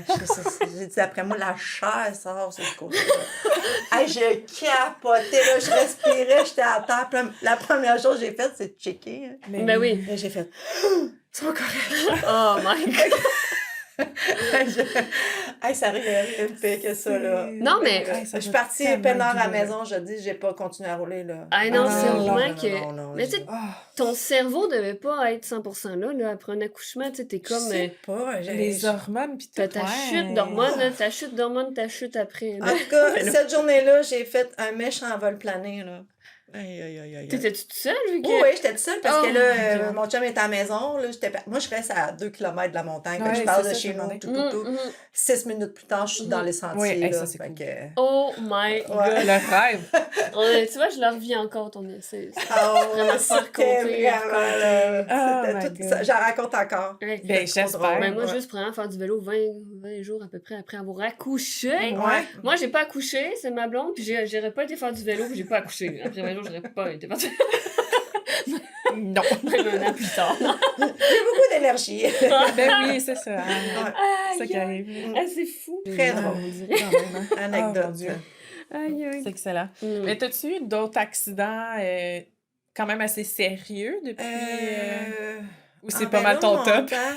j'ai dit, d'après moi, la chair sort sur le côté. Là. Hey, je capotais, là, je respirais, j'étais à terre. Puis là, la première chose que j'ai faite, c'est de checker. Hein. Mais Ben oui. Là, j'ai fait, ils sont corrects. Oh my God! Hey, ça rien de pire que ça, là. Non, mais- Je suis partie peinard à la maison, je dis, j'ai pas continué à rouler, là. Ah non, Ah, c'est non, vraiment non, que... non, non, Mais je- tu sais, ton cerveau devait pas être 100% là, après un accouchement. Tu sais, t'es Je comme... sais pas, les hormones pis tout. T'as ta chute d'hormones, là, ta chute d'hormones, ta chute après. En Là. tout cas, Mais là- cette journée-là, j'ai fait un méchant vol plané, là. Aïe, aïe, aïe, aïe. T'étais-tu toute seule, vu que... Oui, oui, j'étais toute seule parce Oh, que là, my God. mon chum était à la maison. Là, moi, je reste à 2 km de la montagne. Fait que Ouais, je parle c'est de ça, chez je nous, demandais. tout. 6 minutes plus tard, je suis dans les sentiers. Ouais, hey, là, ça, c'est fait cool. que- Oh my God. Ouais. Le rêve. Tu vois, je leur vis encore ton essai. Ah Vraiment ouais, faire c'était compter, vraiment, raconter. là, Oh c'était my tout ça. God. J'en raconte encore. Ouais. Ben, C'était trop j'espère. drôle, Ben, moi, ouais. juste premièrement, faire du vélo 20 jours à peu près après avoir accouché. Ouais. Moi, j'ai pas accouché, c'est ma blonde, puis j'aurais pas été faire du vélo, puis j'ai pas accouché. Après 20 jours, j'aurais pas été faire du Non. Même un an plus tard. J'ai beaucoup d'énergie. Ben oui, c'est ça. hein. Ouais. C'est ça qui arrive. Ah, c'est fou. Très Ah, drôle. On dirait. quand même, hein. Anecdote. Oh, mon Dieu. Aïe, aïe. C'est excellent. Mm. Mais t'as-tu eu d'autres accidents quand même assez sérieux depuis... ou c'est en pas mal vélo ton top? montant,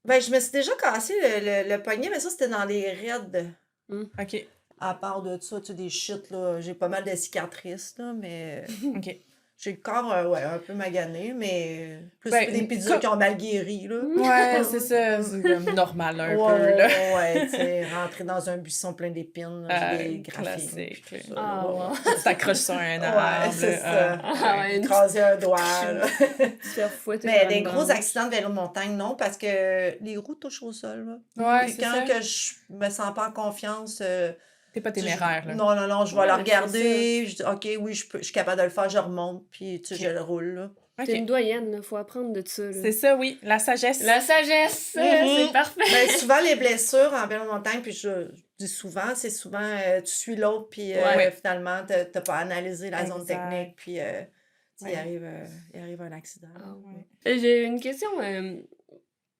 ben, je me suis déjà cassé le poignet, mais ça, c'était dans les raids. OK. À part de ça, tu sais, des chutes, là, j'ai pas mal de cicatrices, là, mais OK. j'ai le corps, ouais, un peu magané, mais plus Ben, des pizzas comme- qui ont mal guéri, là. Ouais, c'est ça. C'est comme normal un Ouais, peu, là. ouais, tu sais, rentrer dans un buisson plein d'épines, là, j'ai des graphiques. classique, tout là. ça, Ah, là, ouais. Tu t'accroches sur un Ouais, arbre. c'est ça. Ah, ouais, Écraser un doigt, là. Se faire fouetter Mais par des une gros branche. accidents de vélo de montagne, non, parce que les roues touchent au sol, là. Ouais, Puis c'est quand ça. que je me sens pas en confiance, T'es pas tu sais, téméraire, là. non, je vais Ouais, la mais regarder, je dis, OK, oui, je suis capable de le faire, je remonte, puis tu sais, je le roule, là. OK. T'es une doyenne, là. Faut apprendre de ça, là. C'est ça, oui. La sagesse. La sagesse, Mhm. c'est parfait. Ben, souvent, les blessures en vélo de montagne, puis je dis souvent, c'est souvent, tu suis l'autre, puis Ouais. finalement, t'as pas analysé la zone Exact. technique, puis tu sais, Ouais. il arrive un accident. Ah, Ouais. J'ai une question.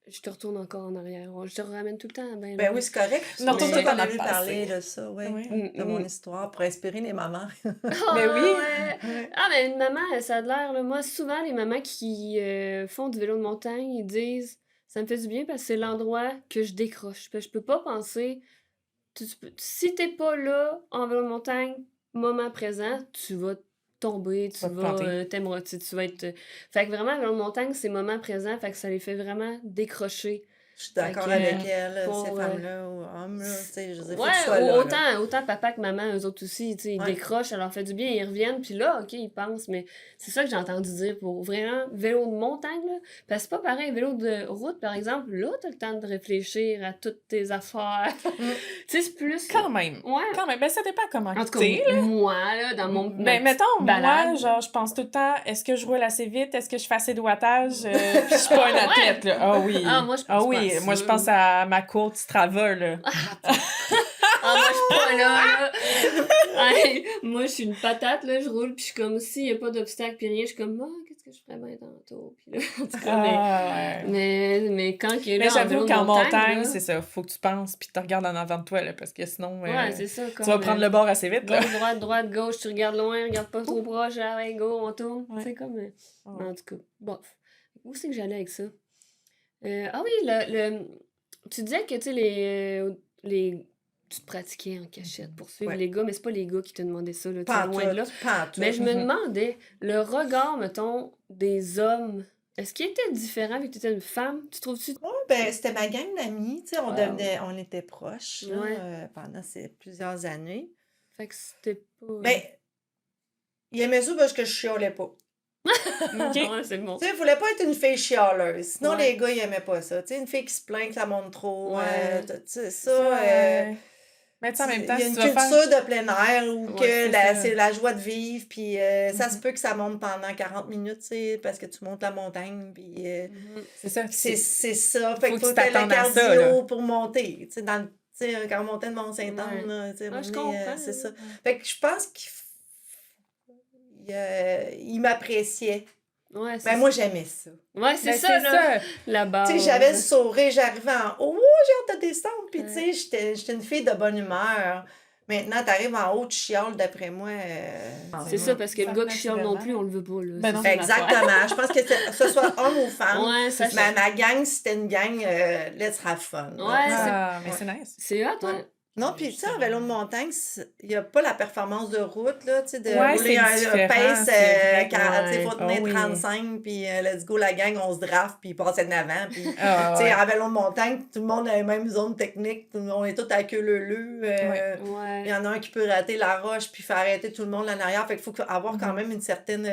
Je te retourne encore en arrière. Je te ramène tout le temps. Ben oui, c'est correct. Non, C'est pour mais- ça qu'on dans a le vu passé. parler de ça, oui. Ouais. De mon histoire, pour inspirer les mamans. Ah, Mais oui. ouais. Ouais. Ah, mais une maman, ça a de l'air, là. Moi, souvent, les mamans qui font du vélo de montagne, ils disent ça me fait du bien parce que c'est l'endroit que je décroche. Parce que je peux pas penser. Si t'es pas là en vélo de montagne, moment présent, tu vas tomber, tu vas te vas planter. t'aimeras, tu vas être. Fait que vraiment, vélo de montagne, c'est moment présent, fait que ça les fait vraiment décrocher. Je suis d'accord Fait que, avec elle, pour, ces femmes-là, ou hommes, là. Tu sais, je veux dire, faut Ouais, que tu sois là, là. autant papa que maman, eux autres aussi, tu sais, ils Ouais. décrochent, ça leur fait du bien, ils reviennent, puis là, OK, ils pensent, mais c'est ça que j'ai entendu dire pour vraiment vélo de montagne, là. Parce que c'est pas pareil, vélo de route, par exemple, là, t'as le temps de réfléchir à toutes tes affaires. tu sais, c'est plus... Quand même. Ouais. Quand même. Ben, ça dépend comment En tout t'es, cas, là. moi, là, dans mon... ma Ben, mettons, petite balade, moi, genre, je pense tout le temps, est-ce que je roule assez vite? Est-ce que je fais assez de wattage? Puis je suis pas un athlète, là. Ah oui. Ah, moi, je pense Ah pas oui, à moi, ça. je pense à ma courte Strava, là. Ah, moi, je suis pas là, là. Hey, moi, je suis une patate, là, je roule, puis je suis comme, s'il y a pas d'obstacle, puis rien, je suis comme, qu'est-ce que je ferais bien tantôt? Puis là, en tout cas, Ah, ouais. mais quand il est là, Mais en j'avoue vélo de qu'en montagne, là, c'est ça. Faut que tu penses, puis tu regardes en avant de toi, là, parce que sinon, Ouais, c'est ça. tu vas prendre le bord assez vite, là. Gauche, droite, gauche, tu regardes loin, regarde pas trop proche, ah ouais, go, on tourne. Ouais. C'est comme... Ouais. En tout cas, bof. Où c'est que j'allais avec ça? Ah oui, tu disais que, tu sais, tu tu te pratiquais en cachette pour suivre Ouais. les gars, mais c'est pas les gars qui te demandaient ça, là, tu sais, Pas en loin de tout, là. pas en tout. Mais je me demandais, le regard, mettons, des hommes, est-ce qu'il était différent vu que tu étais une femme? Tu trouves-tu? Oui, ben, c'était ma gang d'amis, tu sais, Wow. on était proches là, Ouais. pendant plusieurs années. Fait que c'était pas... Ben, il aimait ça parce que je chialais pas. Ouais, c'est bon. Tu sais, il voulait pas être une fille chialeuse. Sinon, Ouais. les gars, ils aimaient pas ça. Tu sais, une fille qui se plaint que ça monte trop. Ouais. Tu sais, ça. Mais tu sais, en même temps, il y a si une tu vas culture faire... de plein air où Ouais, que c'est ça. c'est la joie de vivre. Puis ça se Mhm. peut que ça monte pendant 40 minutes, tu sais, parce que tu montes la montagne. Puis Mhm. C'est ça. c'est ça. Fait Faut qu'il que faut tu que tu aies le t'attendes à ça, cardio là. pour monter. Tu sais, tu sais, quand on montait de Mont-Saint-Anne, Ouais. là, tu sais, à un Ouais, je moment donné, comprends. c'est ça. Fait que je pense qu'il m'appréciait. Ouais, c'est Ben, moi, j'aimais ça. Ouais, c'est Ben, ça, là. La Tu base. sais, j'avais le sourire, j'arrivais en haut, j'ai hâte de descendre. Puis, Ouais. tu sais, j'étais une fille de bonne humeur. Maintenant, t'arrives en haut, tu chiales, d'après moi. C'est ça, parce que le Ça gars qui chiale non naturellement. plus, on le veut pas, là. Ben non. C'est ça, l'affaire. Exactement. Je pense que ce soit homme ou femme. Ouais, ça, Ma gang, c'était une gang, let's have fun. là. Ouais, Ah, mais Ouais. c'est nice. c'est hot, hein? Ouais. Non, puis tu sais, en vélo de montagne, il n'y a pas la performance de route, là, tu sais, de Ouais, rouler c'est un différent, pace, c'est vrai. tu sais, faut Ouais. tenir Ah oui. 35, puis let's go la gang, on se draft, puis passe en avant, puis... Ah, Tu sais, ouais. en vélo de montagne, tout le monde a la même zone technique, on est tous à queue leu-leu. Ouais. Il Ouais. y en a un qui peut rater la roche puis faire arrêter tout le monde en arrière. Fait qu'il faut avoir quand même une certaine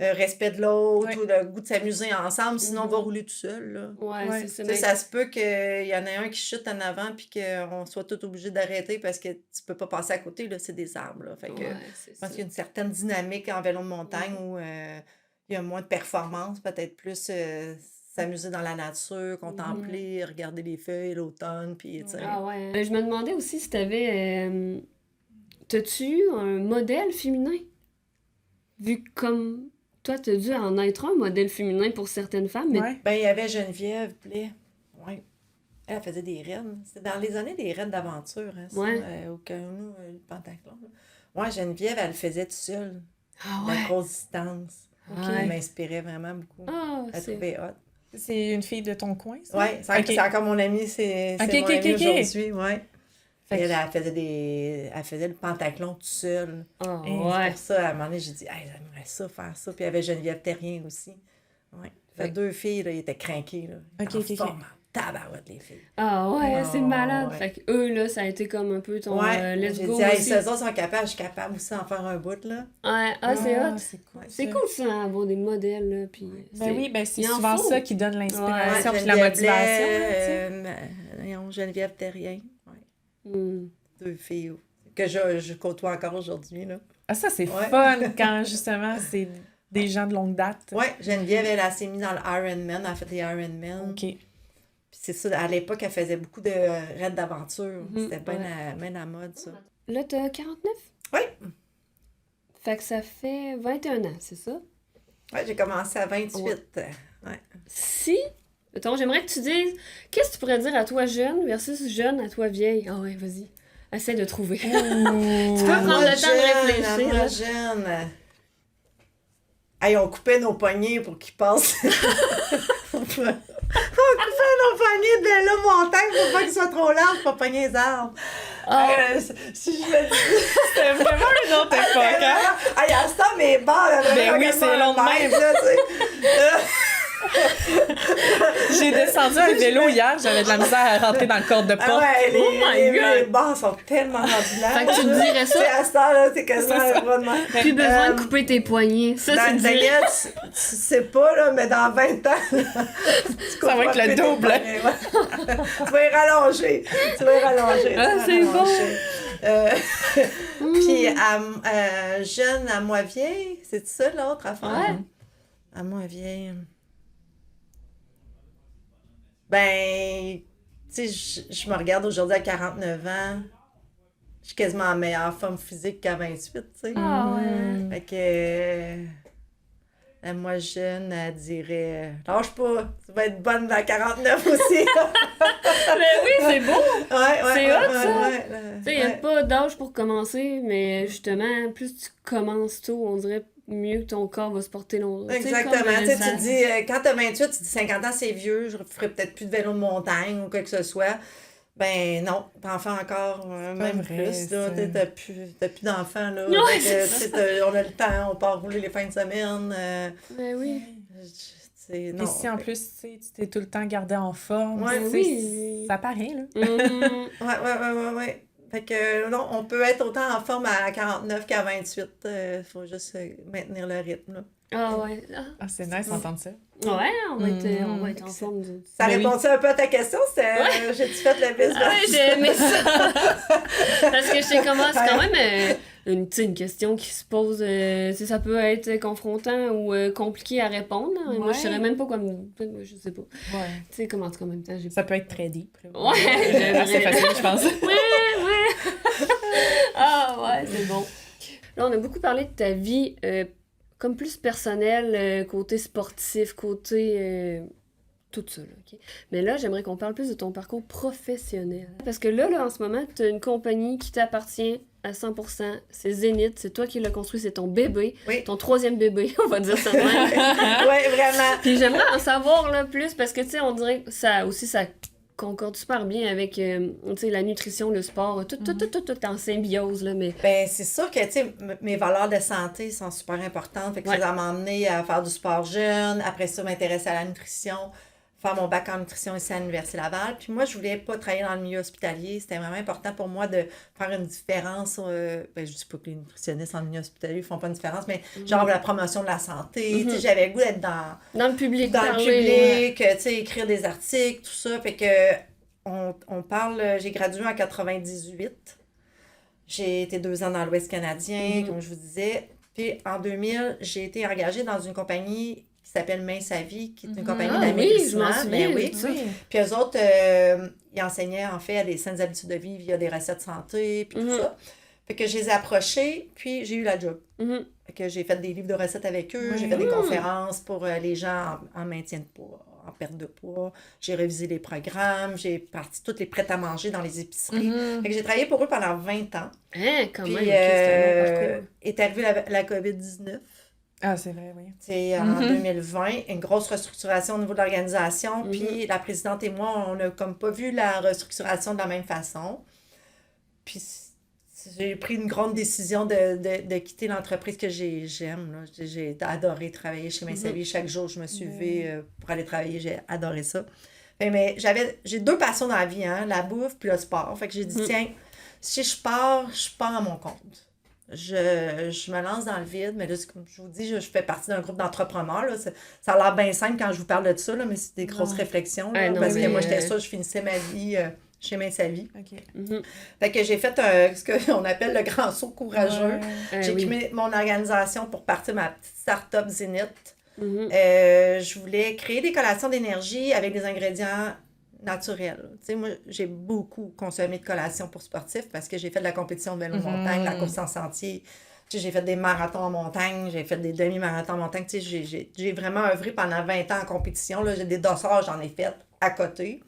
respect de l'autre Ouais. ou le goût de s'amuser ensemble, sinon on va Mhm. rouler tout seul. Là. Ouais, Ouais. c'est ça. Tu sais, Mais... ça se peut qu'il y en ait un qui chute en avant puis qu'on soit tous obligés d'arrêter parce que tu peux pas passer à côté, là, c'est des arbres. Là. Fait que, Ouais, c'est je pense ça. qu'il y a une certaine dynamique en vélo de montagne où il y a moins de performance, peut-être plus s'amuser dans la nature, contempler, regarder les feuilles, l'automne, puis tu sais. Ah ouais. Je me demandais aussi si t'avais... T'as-tu eu un modèle féminin? Vu que comme... Toi, t'as dû en être un modèle féminin pour certaines femmes, mais... Ouais. Ben, il y avait Geneviève Blais. Ouais. Elle faisait des raids. C'était dans les années des raids d'aventure, hein, ça, Ouais. au Canoë, le Pentaclon. Là. Ouais, Geneviève, elle le faisait toute seule, Ah la ouais. grosse distance. Ouais. Elle m'inspirait vraiment beaucoup. Ah, Elle c'est... trouvait hot. C'est une fille de ton coin, ça? Ouais, c'est Ok. c'est encore mon amie, c'est Ok, mon ok, amie ok. aujourd'hui, ouais. Fait Et que- elle faisait le Pentaclon toute seule. Ah Et ouais. Pour ça, à un moment donné, j'ai dit, hey, j'aimerais ça, faire ça. Puis il y avait Geneviève Terrien aussi. Ouais. Fait que 2 filles, là, ils étaient craquées, là. Ils étaient Ok, en ok, ok. forme, en tabarouette, les filles. Ah ouais, Ah, c'est malade. ouais. Fait que eux, là, ça a été comme un peu ton Ouais, let's j'ai go dit, hey, aussi. si eux autres sont capables, je suis capable aussi d'en faire un bout, là. Ouais, ah, c'est hot. C'est cool. Ouais. C'est cool ça, hein, avoir des modèles, là, puis... Ben oui, ben c'est il en souvent faut. ça qui donne l'inspiration Ouais, puis la Geneviève motivation. Blais, là, tu sais. Geneviève Terrien. Ouais. Hmm. 2 filles que je côtoie encore aujourd'hui, là. Ah, ça, c'est Ouais. fun quand, justement, c'est des gens de longue date. Ouais, Geneviève, elle s'est mise dans le Ironman, elle a fait des Ironman. OK. Puis c'est ça, à l'époque, elle faisait beaucoup de raids d'aventure. Mhm, C'était bien ouais. la mode, ça. Là, t'as 49? Oui. Fait que ça fait 21 ans, c'est ça? Ouais, j'ai commencé à 28. Ouais. Ouais. Si, mettons, j'aimerais que tu dises, qu'est-ce que tu pourrais dire à toi jeune versus jeune à toi vieille? Ah ouais, vas-y. Essaie de trouver. Tu peux prendre le temps de réfléchir, À moi là. jeune. Hey, on coupait nos poignets pour qu'ils passent. On coupait nos poignets de la montagne pour pas qu'ils soient trop larges pour pogner les arbres. Ah, Si je me dis... C'était vraiment une autre époque, hein? Hey, à ce temps, mes barres, Ben oui, c'est long de même. Là, tu sais. J'ai descendu un vélo hier, j'avais de la misère à rentrer dans le cadre de Ah porte. ouais, Oh my les God. barres sont tellement rendus là. Fait que tu me dirais ça? Tu sais, à ce temps-là, c'est quasiment C'est ça. un bras de main. plus besoin de Euh, couper tes poignets. Ça, c'est dire. Daniel, tu sais pas, là, mais dans 20 ans, Ça va être le double. Tu vas y rallonger. Tu vas y rallonger. Ah, tu vas c'est rallonger. Puis, jeune à moi vieille, c'est ça l'autre affaire? Ouais. À moi vieille. Ben, tu sais, je me regarde aujourd'hui à 49 ans. Je suis quasiment en meilleure forme physique qu'à 28, tu sais. Ah ouais. Fait que moi jeune, elle dirait lâche pas, tu vas être bonne dans 49 aussi. Ben oui, c'est beau. Ouais, C'est hot, ça. ouais, Tu sais, il n'y a ouais. pas d'âge pour commencer, mais justement, plus tu commences tôt, on dirait mieux que ton corps va se porter longtemps. Exactement. Tu sais, tu dis, quand t'as 28, tu dis 50 ans, c'est vieux, je ferai peut-être plus de vélo de montagne ou quoi que ce soit. Ben non, d'enfants encore, Pas même vrai, plus, là. ça. T'as plus d'enfants, là. Ouais, Fait que, c'est tu sais, on a le temps, on part rouler les fins de semaine. Ben oui. Non. Puis si en plus, tu t'es tout le temps gardé en forme, Ouais, tu sais, oui. ça paraît, là. Mhm. Ouais. Fait que non, on peut être autant en forme à 49 qu'à 28. Faut juste maintenir le rythme, là. Ah ouais. Ah. Ah, c'est nice d'entendre ça. Ouais, on va être en Excellent. forme. Ça Ben oui. répond-tu un peu à ta question? J'ai-tu fait le bise Ah ouais, j'ai aimé ça. Parce que je sais comment, c'est quand même tu sais, une question qui se pose, tu sais, ça peut être confrontant ou compliqué à répondre. Là. Moi, je saurais même pas quoi je sais pas. Ouais. Tu sais, comment en même temps, j'ai Ça peut être très deep. là. Ouais, C'est facile, je pense. Ouais. Ah ouais, c'est bon. Là, on a beaucoup parlé de ta vie comme plus personnelle, côté sportif, côté tout ça, là, OK? Mais là, j'aimerais qu'on parle plus de ton parcours professionnel. Parce que là, en ce moment, tu as une compagnie qui t'appartient à 100%. C'est Zénith, c'est toi qui l'as construit, c'est ton bébé, Oui. ton troisième bébé, on va dire ça de même. Oui, vraiment. Puis j'aimerais en savoir là, plus parce que, tu sais, on dirait que ça concorde super bien avec, tu sais, la nutrition, le sport, tout est en symbiose, là, mais... Ben, c'est sûr que, tu sais, mes valeurs de santé sont super importantes. Fait que Ouais. ça m'a amené à faire du sport jeune. Après ça, m'intéresser à la nutrition, faire mon bac en nutrition ici à l'Université Laval. Puis moi, je voulais pas travailler dans le milieu hospitalier. C'était vraiment important pour moi de faire une différence. Ben, je dis pas que les nutritionnistes en milieu hospitalier font pas une différence, mais genre la promotion de la santé. Tu sais, j'avais le goût d'être dans le public, le parler, public, tu sais, écrire des articles, tout ça. Fait que on parle, j'ai gradué en 98. J'ai été 2 ans dans l'Ouest canadien, comme je vous disais. Puis en 2000, j'ai été engagée dans une compagnie qui s'appelle Main Sa Vie, qui est une compagnie Ah oui, je m'en d'amaigrissement. souviens. Ben oui. de ça. Puis eux autres, ils enseignaient en fait à des saines habitudes de vie via des recettes santé, puis tout ça. Fait que je les ai approchés, puis j'ai eu la job. Mhm. Fait que j'ai fait des livres de recettes avec eux, Oui. j'ai fait des conférences pour les gens en maintien de poids, en perte de poids. J'ai révisé les programmes, j'ai parti toutes les prêts à manger dans les épiceries. Fait que j'ai travaillé pour eux pendant 20 ans. Hein, quand Puis même, ok, c'est un long parcours. est arrivée la COVID-19. Ah, c'est vrai, oui. C'est en 2020, une grosse restructuration au niveau de l'organisation. Puis la présidente et moi, on n'a comme pas vu la restructuration de la même façon. Puis j'ai pris une grande décision de quitter l'entreprise que j'aime. Là. J'ai adoré travailler chez Main Sa Vie. Chaque jour, je me suis levée pour aller travailler. J'ai adoré ça. Mais j'ai 2 passions dans la vie, hein, la bouffe puis le sport. Fait que j'ai dit, tiens, si je pars à mon compte. Je me lance dans le vide, mais là, comme je vous dis, je fais partie d'un groupe d'entrepreneurs. Là. Ça a l'air bien simple quand je vous parle de ça, là, mais c'est des grosses réflexions. Là, non, parce mais- que moi, j'étais sûre, je finissais ma vie chez Main Sa Vie. OK. Mhm. Fait que j'ai fait ce qu'on appelle le grand saut courageux. Ouais. J'ai oui. créé mon organisation pour partir ma petite start-up Zénith. Mhm. Je voulais créer des collations d'énergie avec des ingrédients naturels. Tu sais, moi, j'ai beaucoup consommé de collations pour sportifs parce que j'ai fait de la compétition de vélo montagne, de la course en sentier. Tu sais, j'ai fait des marathons en montagne, j'ai fait des demi-marathons en montagne. Tu sais, j'ai vraiment œuvré pendant 20 ans en compétition. Là. J'ai des dossards, j'en ai fait à côté.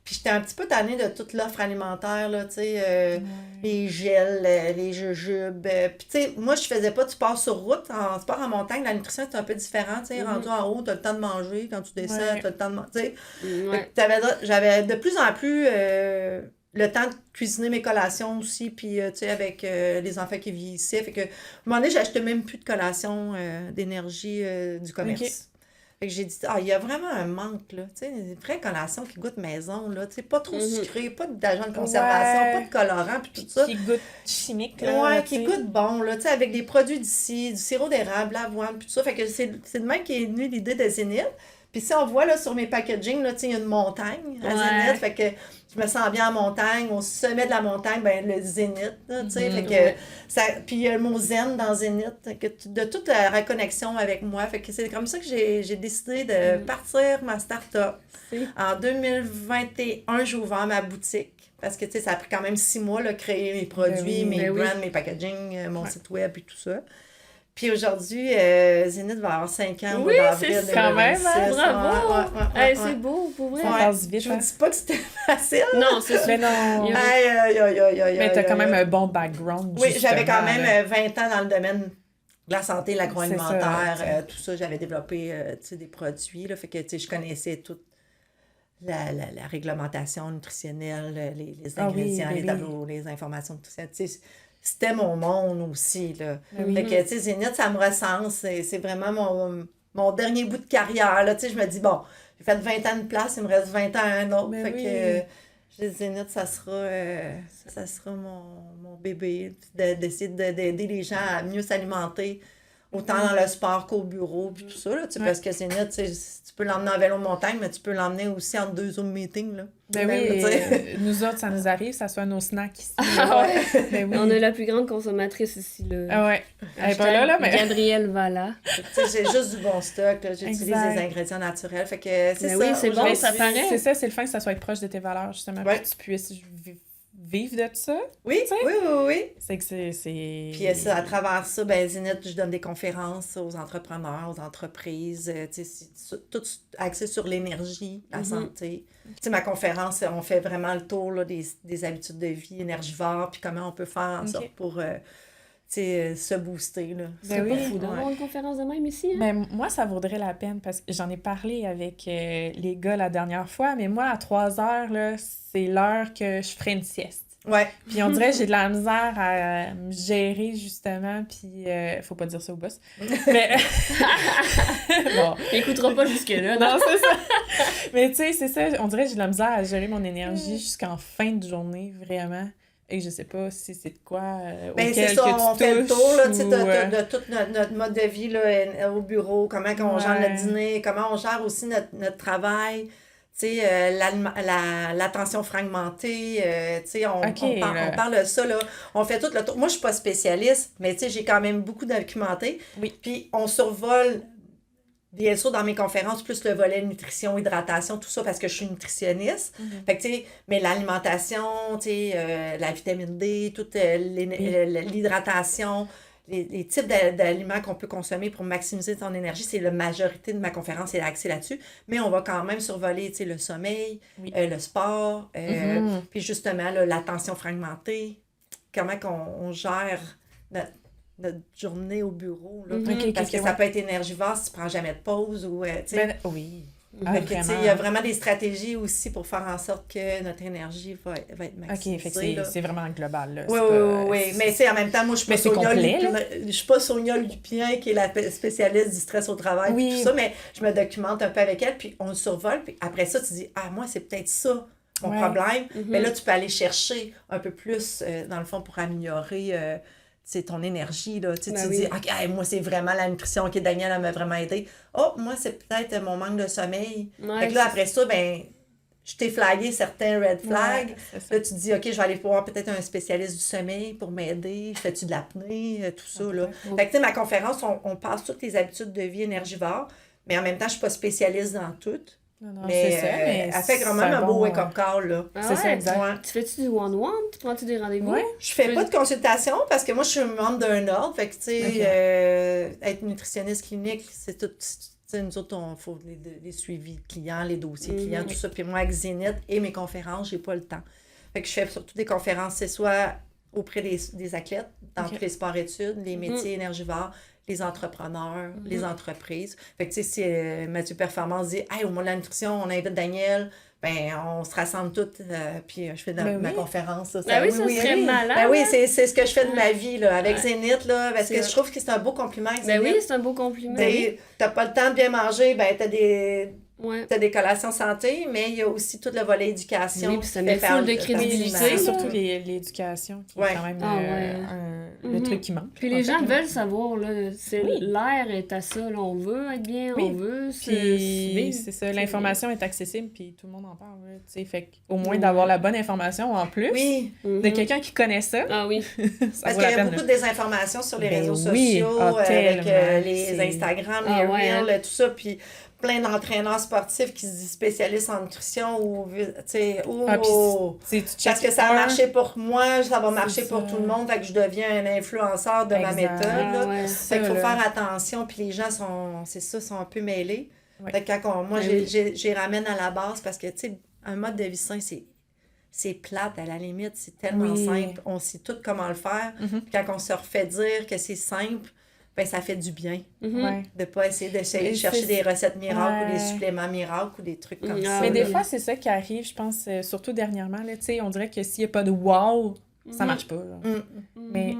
Puis j'étais un petit peu tannée de toute l'offre alimentaire, là, tu sais, les gels, les jujubes. Puis tu sais, moi, je faisais pas du sport sur route. En sport en montagne, la nutrition est un peu différente, tu sais. Rendu en haut, t'as le temps de manger. Quand tu descends, t'as le temps de manger, tu sais. Ouais. J'avais de plus en plus le temps de cuisiner mes collations aussi, puis tu sais, avec les enfants qui vieillissaient. Fait que, à un moment donné, j'achetais même plus de collations d'énergie du commerce. Ok. Fait que j'ai dit, il y a vraiment un manque, là. Tu sais, une vraie collation qui goûte maison, là. Tu sais, pas trop sucré, pas d'agent de conservation, Ouais. pas de colorant, puis tout ça. Qui goûte chimique, là. Ouais, tu qui sais. goûte bon, là, tu sais, avec des produits d'ici, du sirop d'érable, l'avoine, puis tout ça. Fait que c'est de même qu'est venue l'idée de Zénith. Puis si on voit, là, sur mes packaging, là, tu sais, il y a une montagne à Ouais. Zénith. Fait que je me sens bien en montagne. Au sommet de la montagne, ben le Zénith, là, tu sais. Fait que Ouais. ça... Puis il y a le mot zen dans Zénith. De toute la reconnexion avec moi. Fait que c'est comme ça que j'ai décidé de partir ma start-up. En 2021, j'ai ouvert ma boutique. Parce que, tu sais, ça a pris quand même 6 mois, là, créer mes produits, oui, mes ben oui. brands, mes packaging, mon Ouais. site web et tout ça. Puis aujourd'hui, Zénith va avoir 5 ans au Oui, mois d'avril c'est ça. 2026. Quand même, hein, Bravo! Ouais. C'est beau, pour vrai. Ça Ouais. passe vite, Je vous hein. dis pas que c'était facile. Non, c'est ça. Mais non. Il y a- Mais t'as quand même un bon background. Oui, j'avais quand justement, même là. 20 ans dans le domaine de la santé, l'agroalimentaire, C'est ça, tout ça. J'avais développé tu sais, des produits. Là, fait que tu sais, je connaissais tout la réglementation nutritionnelle, les Ah oui, ingrédients, ben les oui. tableaux, les informations nutritionnelles. Tu sais, c'était mon monde aussi, là. Ben Fait oui. que, tu sais, Zénith, ça me recense. C'est vraiment mon dernier bout de carrière, là. Tu sais, je me dis, bon, j'ai fait 20 ans de place, il me reste 20 ans à un autre. Ben Fait oui. que, je dis, Zénith, ça sera mon bébé. D'essayer d'aider les gens à mieux s'alimenter, autant dans le sport qu'au bureau, puis tout ça, là, tu sais, Ouais. parce que Zénith, tu sais, tu peux l'emmener en vélo de montagne, mais tu peux l'emmener aussi entre 2 Zoom meetings, là. Ben Même, oui, tu sais. nous autres, ça nous arrive, ça soit nos snacks ici. Ah ouais. Ben oui. On est la plus grande consommatrice ici, là. Ah ouais. Elle est pas là, mais... Gabrielle Vala. Tu sais, j'ai juste du bon stock, là. J'utilise Exact. des ingrédients naturels, fait que c'est Mais ça. oui, c'est bon, aujourd'hui. ça paraît. C'est ça, c'est le fin que ça soit proche de tes valeurs, justement, Ouais. pour que tu puisses vivre de ça. Oui, tu sais. oui. C'est que c'est... Puis ça, à travers ça, ben Zénith, je donne des conférences aux entrepreneurs, aux entreprises, tu sais, tout axé sur l'énergie, la santé. Tu sais, ma conférence, on fait vraiment le tour là, des habitudes de vie énergivores, puis comment on peut faire en sorte pour, tu sais, se booster, là. C'est Ben pas oui. fou d'avoir une conférence de même ici, hein? Ben, moi, ça vaudrait la peine parce que j'en ai parlé avec les gars la dernière fois, mais moi, à 3 heures, là, c'est l'heure que je ferai une sieste. Ouais. Puis on dirait que j'ai de la misère à me gérer, justement, puis faut pas dire ça au boss. Mais... bon. Il écoutera pas jusque-là, non? Non, c'est ça. Mais tu sais, c'est ça, on dirait que j'ai de la misère à gérer mon énergie jusqu'en fin de journée, vraiment. Et je sais pas si c'est de quoi Ben, auquel c'est ça, que on tu fait le tour là, tu sais, touches de tout notre mode de vie là, au bureau, comment on gère Ouais. notre dîner, comment on gère aussi notre travail, tu sais, l'attention fragmentée, tu sais, on parle de ça, là. On fait tout le tour. Moi, je suis pas spécialiste, mais tu sais, j'ai quand même beaucoup documenté. Oui. Puis on survole, bien sûr, dans mes conférences, plus le volet nutrition, hydratation, tout ça, parce que je suis nutritionniste. Fait que, tu sais, mais l'alimentation, tu sais, la vitamine D, toute l'hydratation, les types d'aliments qu'on peut consommer pour maximiser ton énergie, c'est la majorité de ma conférence est axée là-dessus. Mais on va quand même survoler, tu sais, le sommeil, Oui. le sport, puis justement, là, l'attention fragmentée, comment on gère notre journée au bureau, là. Parce que ça peut être énergivore si tu prends jamais de pause ou, tu sais. Ben, oui. Fait que, tu sais, il y a vraiment des stratégies aussi pour faire en sorte que notre énergie va être maximisée. OK, fait que là. c'est vraiment global, là. Oui. Mais tu sais, en même temps, moi, je suis Mais pas c'est Sonia complet, Lupien, je suis pas Sonia Lupien, qui est la spécialiste du stress au travail, Oui. tout ça, mais je me documente un peu avec elle, puis on le survole, puis après ça, tu dis, ah, moi, c'est peut-être ça, mon Ouais. problème. Mais là, tu peux aller chercher un peu plus, dans le fond, pour améliorer c'est ton énergie, là. Tu sais, tu dis, OK, hey, moi, c'est vraiment la nutrition. OK, Danielle, elle m'a vraiment aidé. Oh, moi, c'est peut-être mon manque de sommeil. Ouais, fait que là, après ça, ben, je t'ai flagué certains red flags. Ouais, c'est ça. Là, tu te dis, OK, je vais aller voir peut-être un spécialiste du sommeil pour m'aider. Fais-tu de l'apnée, tout ça, là. Fait que, tu sais, ma conférence, on passe toutes les habitudes de vie énergivores, mais en même temps, je suis pas spécialiste dans toutes. Non, Mais, c'est ça, mais elle fait quand même un beau wake-up call, là. Ah C'est ça, ouais? exact. Ouais. Tu fais-tu du one-one? Tu prends-tu des rendez-vous? Ouais. Je fais pas de consultation parce que moi, je suis membre d'un ordre. Fait que, tu sais, Ok. être nutritionniste clinique, c'est tout. Tu sais, nous autres, il faut les suivis de clients, les dossiers de clients, tout ça. Puis moi, avec Zénith et mes conférences, j'ai pas le temps. Fait que je fais surtout des conférences, c'est soit auprès des athlètes, dans tous les sports-études, les métiers énergivores, les entrepreneurs, les entreprises. Fait que, tu sais, si Mathieu Performance dit « Hey, au monde de la nutrition, on invite Daniel », ben on se rassemble toutes, puis je fais ma conférence. Ça, Ben oui, ça serait malade. Ben oui, c'est ce que je fais de ma vie, là, avec Zénith, là, parce que je trouve que c'est un beau compliment avec Ben Zénith. oui, c'est un beau compliment. T'as pas le temps de bien manger, ben t'as des collations santé, mais il y a aussi tout le volet éducation. Oui, puis ça met full de crédibilité. C'est là. surtout l'éducation qui est quand même le truc qui manque. Puis les gens veulent savoir, là, l'air est à ça, là, on veut être bien, on veut puis c'est ça, l'information est accessible, puis tout le monde en parle, tu sais, fait qu'au moins d'avoir la bonne information en plus, de quelqu'un qui connaît ça, ah oui. Parce ça vaut qu'il la y a peine, beaucoup là. de désinformation sur les réseaux oui. sociaux, Ah, avec tellement. les C'est- Instagram, les Ah, ouais, Reels, tout ça, puis plein d'entraîneurs sportifs qui se disent spécialistes en nutrition ou, tu sais, Ah, puis tu parce checkes que ça a un, marché pour moi, ça va marcher C'est pour ça. tout le monde, fait que je deviens un influenceur de ma Exact. méthode. Là. Ah, ouais. Fait qu'il faut Ça, là. faire attention, puis les gens sont un peu mêlés. Ouais. Fait que quand moi, Ben j'y ramène à la base parce que, tu sais, un mode de vie sain, c'est plate à la limite, c'est tellement Oui. simple. On sait tout comment le faire. Puis quand on se refait dire que c'est simple, ben ça fait du bien. Ouais. De pas essayer d'essayer de Et chercher c'est- des recettes miracles ou des Ouais. suppléments miracles ou des trucs comme Ah ça. Mais des oui. fois, c'est ça qui arrive, je pense, surtout dernièrement, là, tu sais, on dirait que s'il n'y a pas de wow, ça marche pas, là. Mais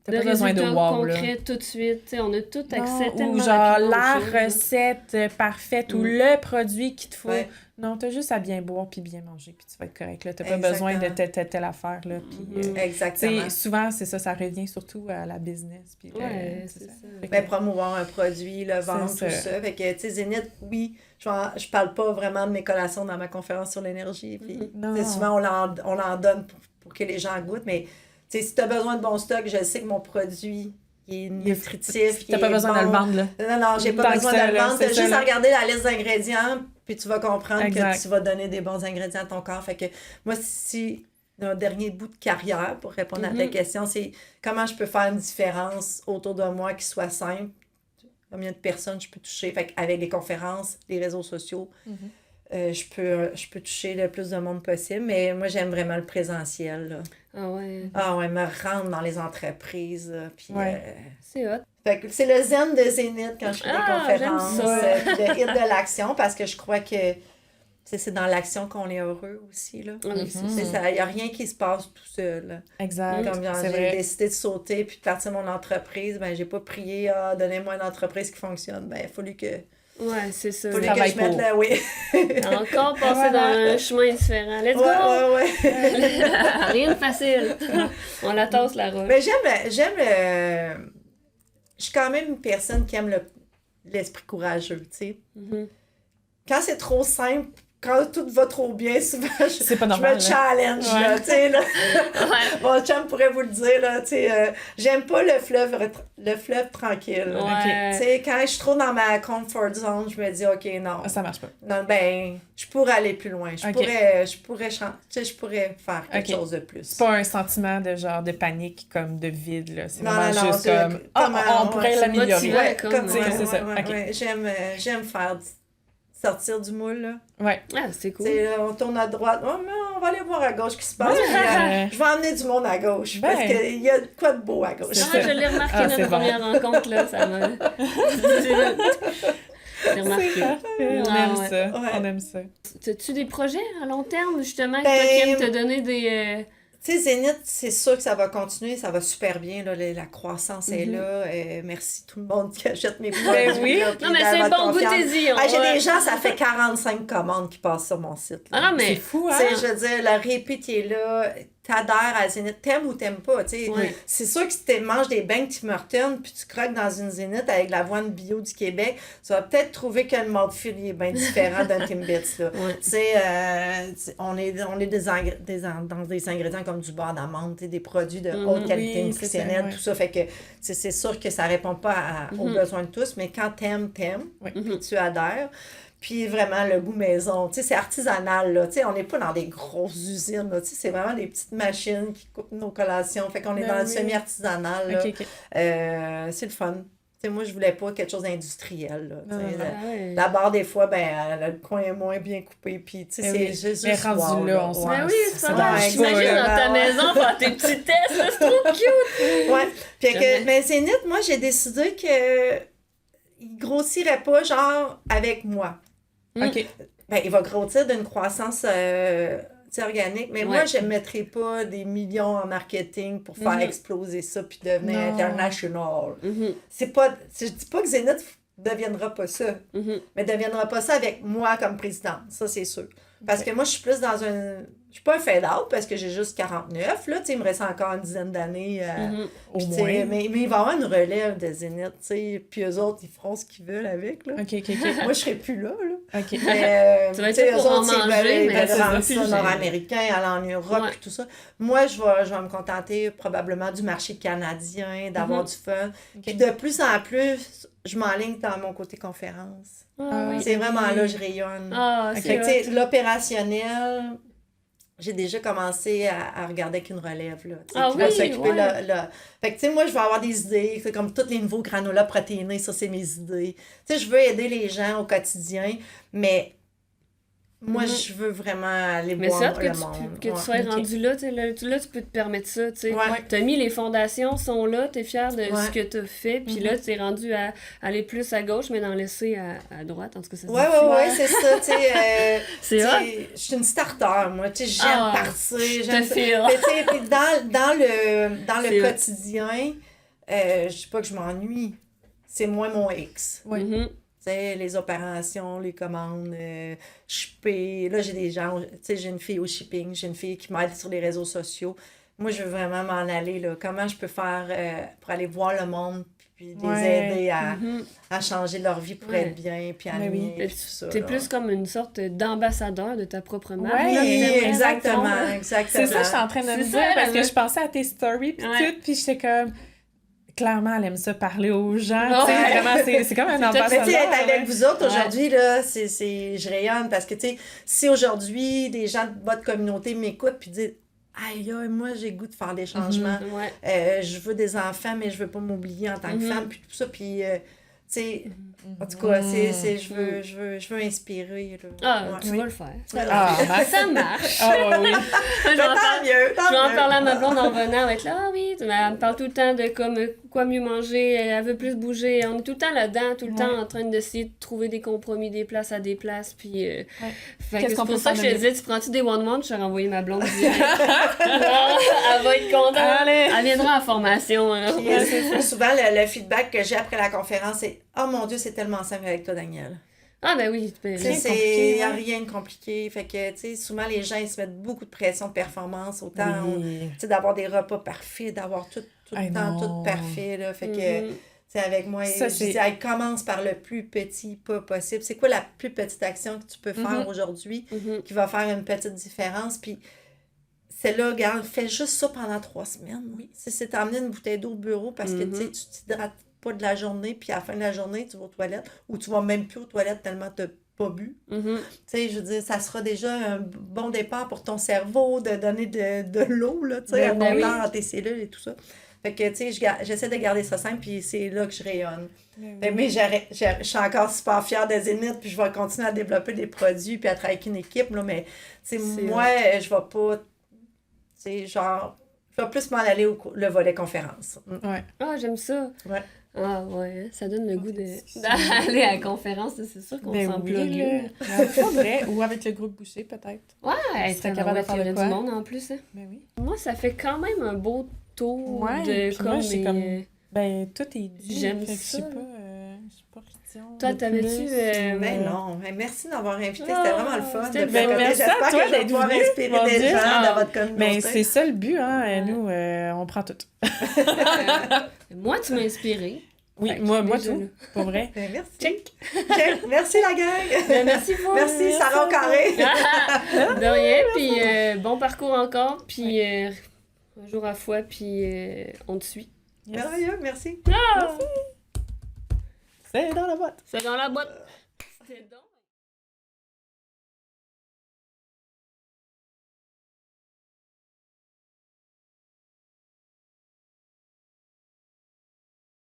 t'as de pas besoin de résultats wow, là. concrets tout de suite. T'sais, on a tout accès Non, tellement ou genre rapidement aux la choses, là. recette parfaite ou le produit qu'il te faut. Ouais. Non, t'as juste à bien boire puis bien manger puis tu vas être correct, là. T'as pas besoin de telle affaire, là. Puis, tu Exactement. sais, souvent, c'est ça revient surtout à la business. Puis, Ouais, c'est ça. Fait que- Ben, promouvoir un produit, le vendre, tout ça. ça. Fait que, tu sais, Zénith, oui, je parle pas vraiment de mes collations dans ma conférence sur l'énergie. Puis, Non. tu sais, souvent, on en donne pour que les gens goûtent. Mais, tu sais, si tu as besoin de bon stock, je sais que mon produit il est nutritif. T'as pas besoin de le vendre, là. Non, j'ai pas Tant besoin que ça, de le là, vendre. c'est T'as ça, juste là. à regarder la liste d'ingrédients, puis tu vas comprendre Exact. que tu vas donner des bons ingrédients à ton corps. Fait que moi, si un dernier bout de carrière, pour répondre à ta question, c'est comment je peux faire une différence autour de moi qui soit simple, combien de personnes je peux toucher. Fait qu'avec les conférences, les réseaux sociaux, je peux toucher le plus de monde possible. Mais moi, j'aime vraiment le présentiel, là. Ah ouais. Ah ouais, me rendre dans les entreprises, là, puis... Ouais. C'est hot. Fait que c'est le zen de Zénith quand je fais des conférences, j'aime ça. puis le hit de l'action, parce que je crois que c'est dans l'action qu'on est heureux aussi, là. Ah oui, c'est C'est ça. ça, il n'y a rien qui se passe tout seul, là. Exact. Comme C'est j'ai vrai. décidé de sauter puis de partir mon entreprise, ben j'ai pas prié, donnez-moi une entreprise qui fonctionne. Ben, il a fallu que Ouais, c'est ça. que Travaille je mette pour. là, oui. T'as encore passé Voilà. dans un chemin différent. Let's go! Ouais. Rien de facile. On la tasse la roche. Mais je suis quand même une personne qui aime l'esprit courageux, tu sais. Mhm. Quand c'est trop simple, quand tout va trop bien, souvent, C'est pas je normal, me là. challenge, là, tu sais, là. Ouais. Mon chum pourrait vous le dire, là, tu sais, j'aime pas le fleuve tranquille. Là. Ouais. Tu sais, quand je suis trop dans ma comfort zone, je me dis, OK, non. Ah, ça marche pas. Non, ben, je pourrais aller plus loin. Je Ok. pourrais faire quelque Ok. chose de plus. C'est pas un sentiment de genre de panique, comme de vide, là. C'est Non, vraiment non, non, juste c'est comme, on pourrait c'est l'améliorer. motivant. Ouais, comme, comme, ouais, c'est ça. ouais, Ok. ouais. J'aime sortir du moule, là. Ouais. Ah, c'est cool. Tu sais, là, on tourne à droite. Oh, mais on va aller voir à gauche ce qui se passe. Ouais. Puis, je vais emmener du monde à gauche. Ben. Parce qu'il y a de quoi de beau à gauche. Ah, je l'ai remarqué Ah, notre c'est bon. première rencontre, là, ça m'a... J'ai remarqué. On Ah, aime ouais. ça. Ouais. On aime ça. As-tu des projets à long terme, justement, que Ben, toi qui aimes te donner des... Tu sais, Zénith, c'est sûr que ça va continuer, ça va super bien, là, la croissance est là. Merci tout le monde qui achète mes produits. Ben oui. là, puis Non, mais dans c'est votre bon, confiance. goûtez-y. on J'ai va- des gens, ça fait 45 commandes qui passent sur mon site. là. Ah non, C'est mais... fou, Tu hein? sais, je veux dire, le répit qui est là, t'adhères à Zénith, t'aimes ou t'aimes pas, tu sais. Ouais. C'est sûr que si tu manges des beignes Tim Hortons puis tu croques dans une Zénith avec l'avoine bio du Québec, tu vas peut-être trouver que le mode de fil est bien différent d'un Timbits, là. Ouais. Tu sais, on est dans des ingrédients comme du beurre d'amande, tu sais, des produits de haute qualité Oui, nutritionnelle, c'est ça, ouais. tout ça. Fait que c'est sûr que ça répond pas aux besoins de tous, mais quand t'aimes, Oui. puis tu adhères. Puis vraiment, le goût maison, tu sais, c'est artisanal, là. Tu sais, on n'est pas dans des grosses usines, là. Tu sais, c'est vraiment des petites machines qui coupent nos collations. Fait qu'on est Ben dans le oui. semi-artisanal, là. Ok, ok. C'est le fun. Tu sais, moi, je voulais pas quelque chose d'industriel, là. Tu sais, Non, non, Ah ouais. la barre, des fois, ben, le coin est moins bien coupé. Puis, tu sais, Eh c'est oui. juste Mais rendu wow, là, on se Ben Ouais, oui, c'est ça pas va, mal. ouais, Je t'imagine dans ta exactement. maison faire tes petits tests, là, c'est trop cute. Ouais. Puis Jamais. mais Zénith, moi, j'ai décidé que il grossirait pas, genre, avec moi. Ok. Ben, il va grossir d'une croissance tu sais, organique, mais moi, Ouais. je ne mettrai pas des millions en marketing pour faire exploser ça puis devenir Non. international. Mhm, C'est pas, je dis pas que Zénith deviendra pas ça, mhm. mais deviendra pas ça avec moi comme présidente, ça c'est sûr. Parce que moi, je suis plus dans un... Je suis pas un fade-out parce que j'ai juste 49, là, tu sais, il me reste encore une dizaine d'années. Mhm. Au Puis, tu sais, moins. mais il va y avoir une relève de Zénith, tu sais, puis eux autres, ils feront ce qu'ils veulent avec, là. Ok, ok, ok. Moi, je serai plus là, là. Ok. Mais, Tu vas être tu sais, là pour eux en autres, ils manger, veulent- mais ils veulent ça rendre va ça plus nord-américain, aller en Europe Ouais. et tout ça. Moi, je vais me contenter probablement du marché canadien, d'avoir du fun. Puis de plus en plus, je m'enligne dans mon côté conférence. Ah oui. C'est vraiment là que je rayonne. Ah, Ok. c'est Fait que, tu hot. sais, l'opérationnel, j'ai déjà commencé à regarder avec une relève, là. Tu sais, Ah qui va oui, s'occuper ouais. Fait que, tu sais, moi, je vais avoir des idées. C'est comme tous les nouveaux granolas protéinés, ça, c'est mes idées. Tu sais, je veux aider les gens au quotidien, mais Moi, Mhm. je veux vraiment aller Mais voir ça, que le tu, monde. que tu Ouais. sois Ok. rendu là, tu sais, là, tu peux te permettre ça, tu sais. Ouais. T'as mis les fondations, sont là, t'es fier de Ouais. ce que t'as fait, puis là, t'es rendu à aller plus à gauche, mais d'en laisser à droite, en tout cas, ça se Ouais, dit. ouais, Ouais. c'est ça, tu sais. C'est Tu sais, hot. je suis une starter, moi. Tu sais, j'aime Ah, partir, je j'aime te ça. file. Mais tu sais, puis dans C'est le hot. quotidien, je dis pas que je m'ennuie. C'est moins mon X. Ouais. Mhm. Tu sais, les opérations, les commandes, shipper. Là, j'ai des gens, tu sais, j'ai une fille au shipping, j'ai une fille qui m'aide sur les réseaux sociaux. Moi, je veux vraiment m'en aller, là. Comment je peux faire pour aller voir le monde, puis les Ouais. aider Mhm. à changer leur vie pour Ouais. être bien, puis à Mais oui. mieux, puis tout ça. T'es là. plus comme une sorte d'ambassadeur de ta propre marque. Ouais, là, Oui, que t'aimerais, exactement, dans le fond, là. exactement. C'est ça que je suis en train de C'est me ça, dire, parce elle que je pensais à tes stories puis Ouais. tout, puis j'étais comme... Clairement, elle aime ça parler aux gens, Ouais. tu sais, vraiment, c'est comme un C'est peut-être- Mais tu sais, ambassadeur. être avec ouais. vous autres Ouais. aujourd'hui, là, je rayonne parce que, tu sais, si aujourd'hui, des gens de votre communauté m'écoutent puis disent aïe, aïe, moi, j'ai le goût de faire des changements. Ouais. Je veux des enfants, mais je veux pas m'oublier en tant que Mhm. femme, puis tout ça. Puis, tu sais, en tout cas, je veux inspirer. Là. Ah, Ouais. tu vas le faire. Ah, ben, Ça marche. ah ouais, oui. Je vais Mais en tant parler- mieux, tant je vais en mieux. parler à ma blonde en venant. Elle va être là, ah oui, elle me parle tout le temps de comme quoi mieux manger, elle veut plus bouger. On est tout le temps là-dedans, tout le temps Ouais. en train d'essayer de trouver des compromis, des places à des places. Puis, fait que Qu'est-ce c'est qu'on pour peut ça que faire je te de disais, tu prends-tu des one-one? Je t'ai renvoyé ma blonde direct. Elle va être contente. Allez. Elle viendra en formation. Hein. Puis, souvent, le feedback que j'ai après la conférence, c'est oh mon Dieu, c'est tellement simple avec toi, Daniel. Ah ben oui, ben, Tu sais, Rien de compliqué, il n'y a ouais. rien de compliqué. Fait que, tu sais, souvent, les gens, ils se mettent beaucoup de pression de performance. Autant, Oui. tu sais, d'avoir des repas parfaits, d'avoir tout Ay, le temps, non. tout parfait, là. Fait que, Mhm. tu sais, avec moi, Ça, je c'est- dis, hey, commence par le plus petit pas possible. C'est quoi la plus petite action que tu peux faire Mhm. aujourd'hui Mhm. qui va faire une petite différence? Puis, c'est là, regarde, fais juste ça pendant 3 semaines. Oui. Si c'est t'emmener une bouteille d'eau au bureau parce que, tu sais, tu t'hydrates pas de la journée, puis à la fin de la journée, tu vas aux toilettes, ou tu vas même plus aux toilettes tellement tu n'as pas bu. Mhm. Tu sais, je veux dire, ça sera déjà un bon départ pour ton cerveau de donner de l'eau, là, tu sais, Ben oui. abondant dans tes cellules et tout ça. Fait que, tu sais, j'essaie de garder ça simple, puis c'est là que je rayonne. Mais je suis encore super fière de Zénith, puis je vais continuer à développer des produits, puis à travailler avec une équipe, là, mais, tu sais, C'est moi, je vais pas, tu sais, genre, je vais plus m'en aller le volet conférence. Ouais. Ah, j'aime ça. Ouais. Ah ouais, ça donne le goût c'est d'aller à la conférence, c'est sûr qu'on Ben s'en oui, plug. là. Faudrait, ou avec le groupe Boucher, peut-être. Ouais, Si t'es capable de faire il y a de du quoi. monde en plus. Hein. Ben oui. Moi, ça fait quand même un beau tour Ouais, de puis moi, j'ai comme- mes- Ben, tout est dit. J'aime fait que ça, Je sais là. pas question. Toi, de t'avais-tu, plus, Ben ou- non, ben merci de m'avoir invité, Ah, c'était vraiment le fun. c'était de bien. faire- Merci à J'espère toi que je vais d'être pouvoir venu, inspirer mon des Dieu. gens Ah. dans votre communauté. Mais c'est ça le but, hein. Ouais. Nous, on prend tout. Moi, tu m'as inspiré. Oui, Fait que moi déjà, tout. là. Pour vrai. Ben, merci. Check. Check. Merci la gang. Ben, merci beaucoup. Merci Sarah Carré. De rien, puis bon parcours encore, puis un jour à la fois, puis on te suit. Merveilleux, merci. C'est dans la boîte. C'est dans la boîte. C'est donc...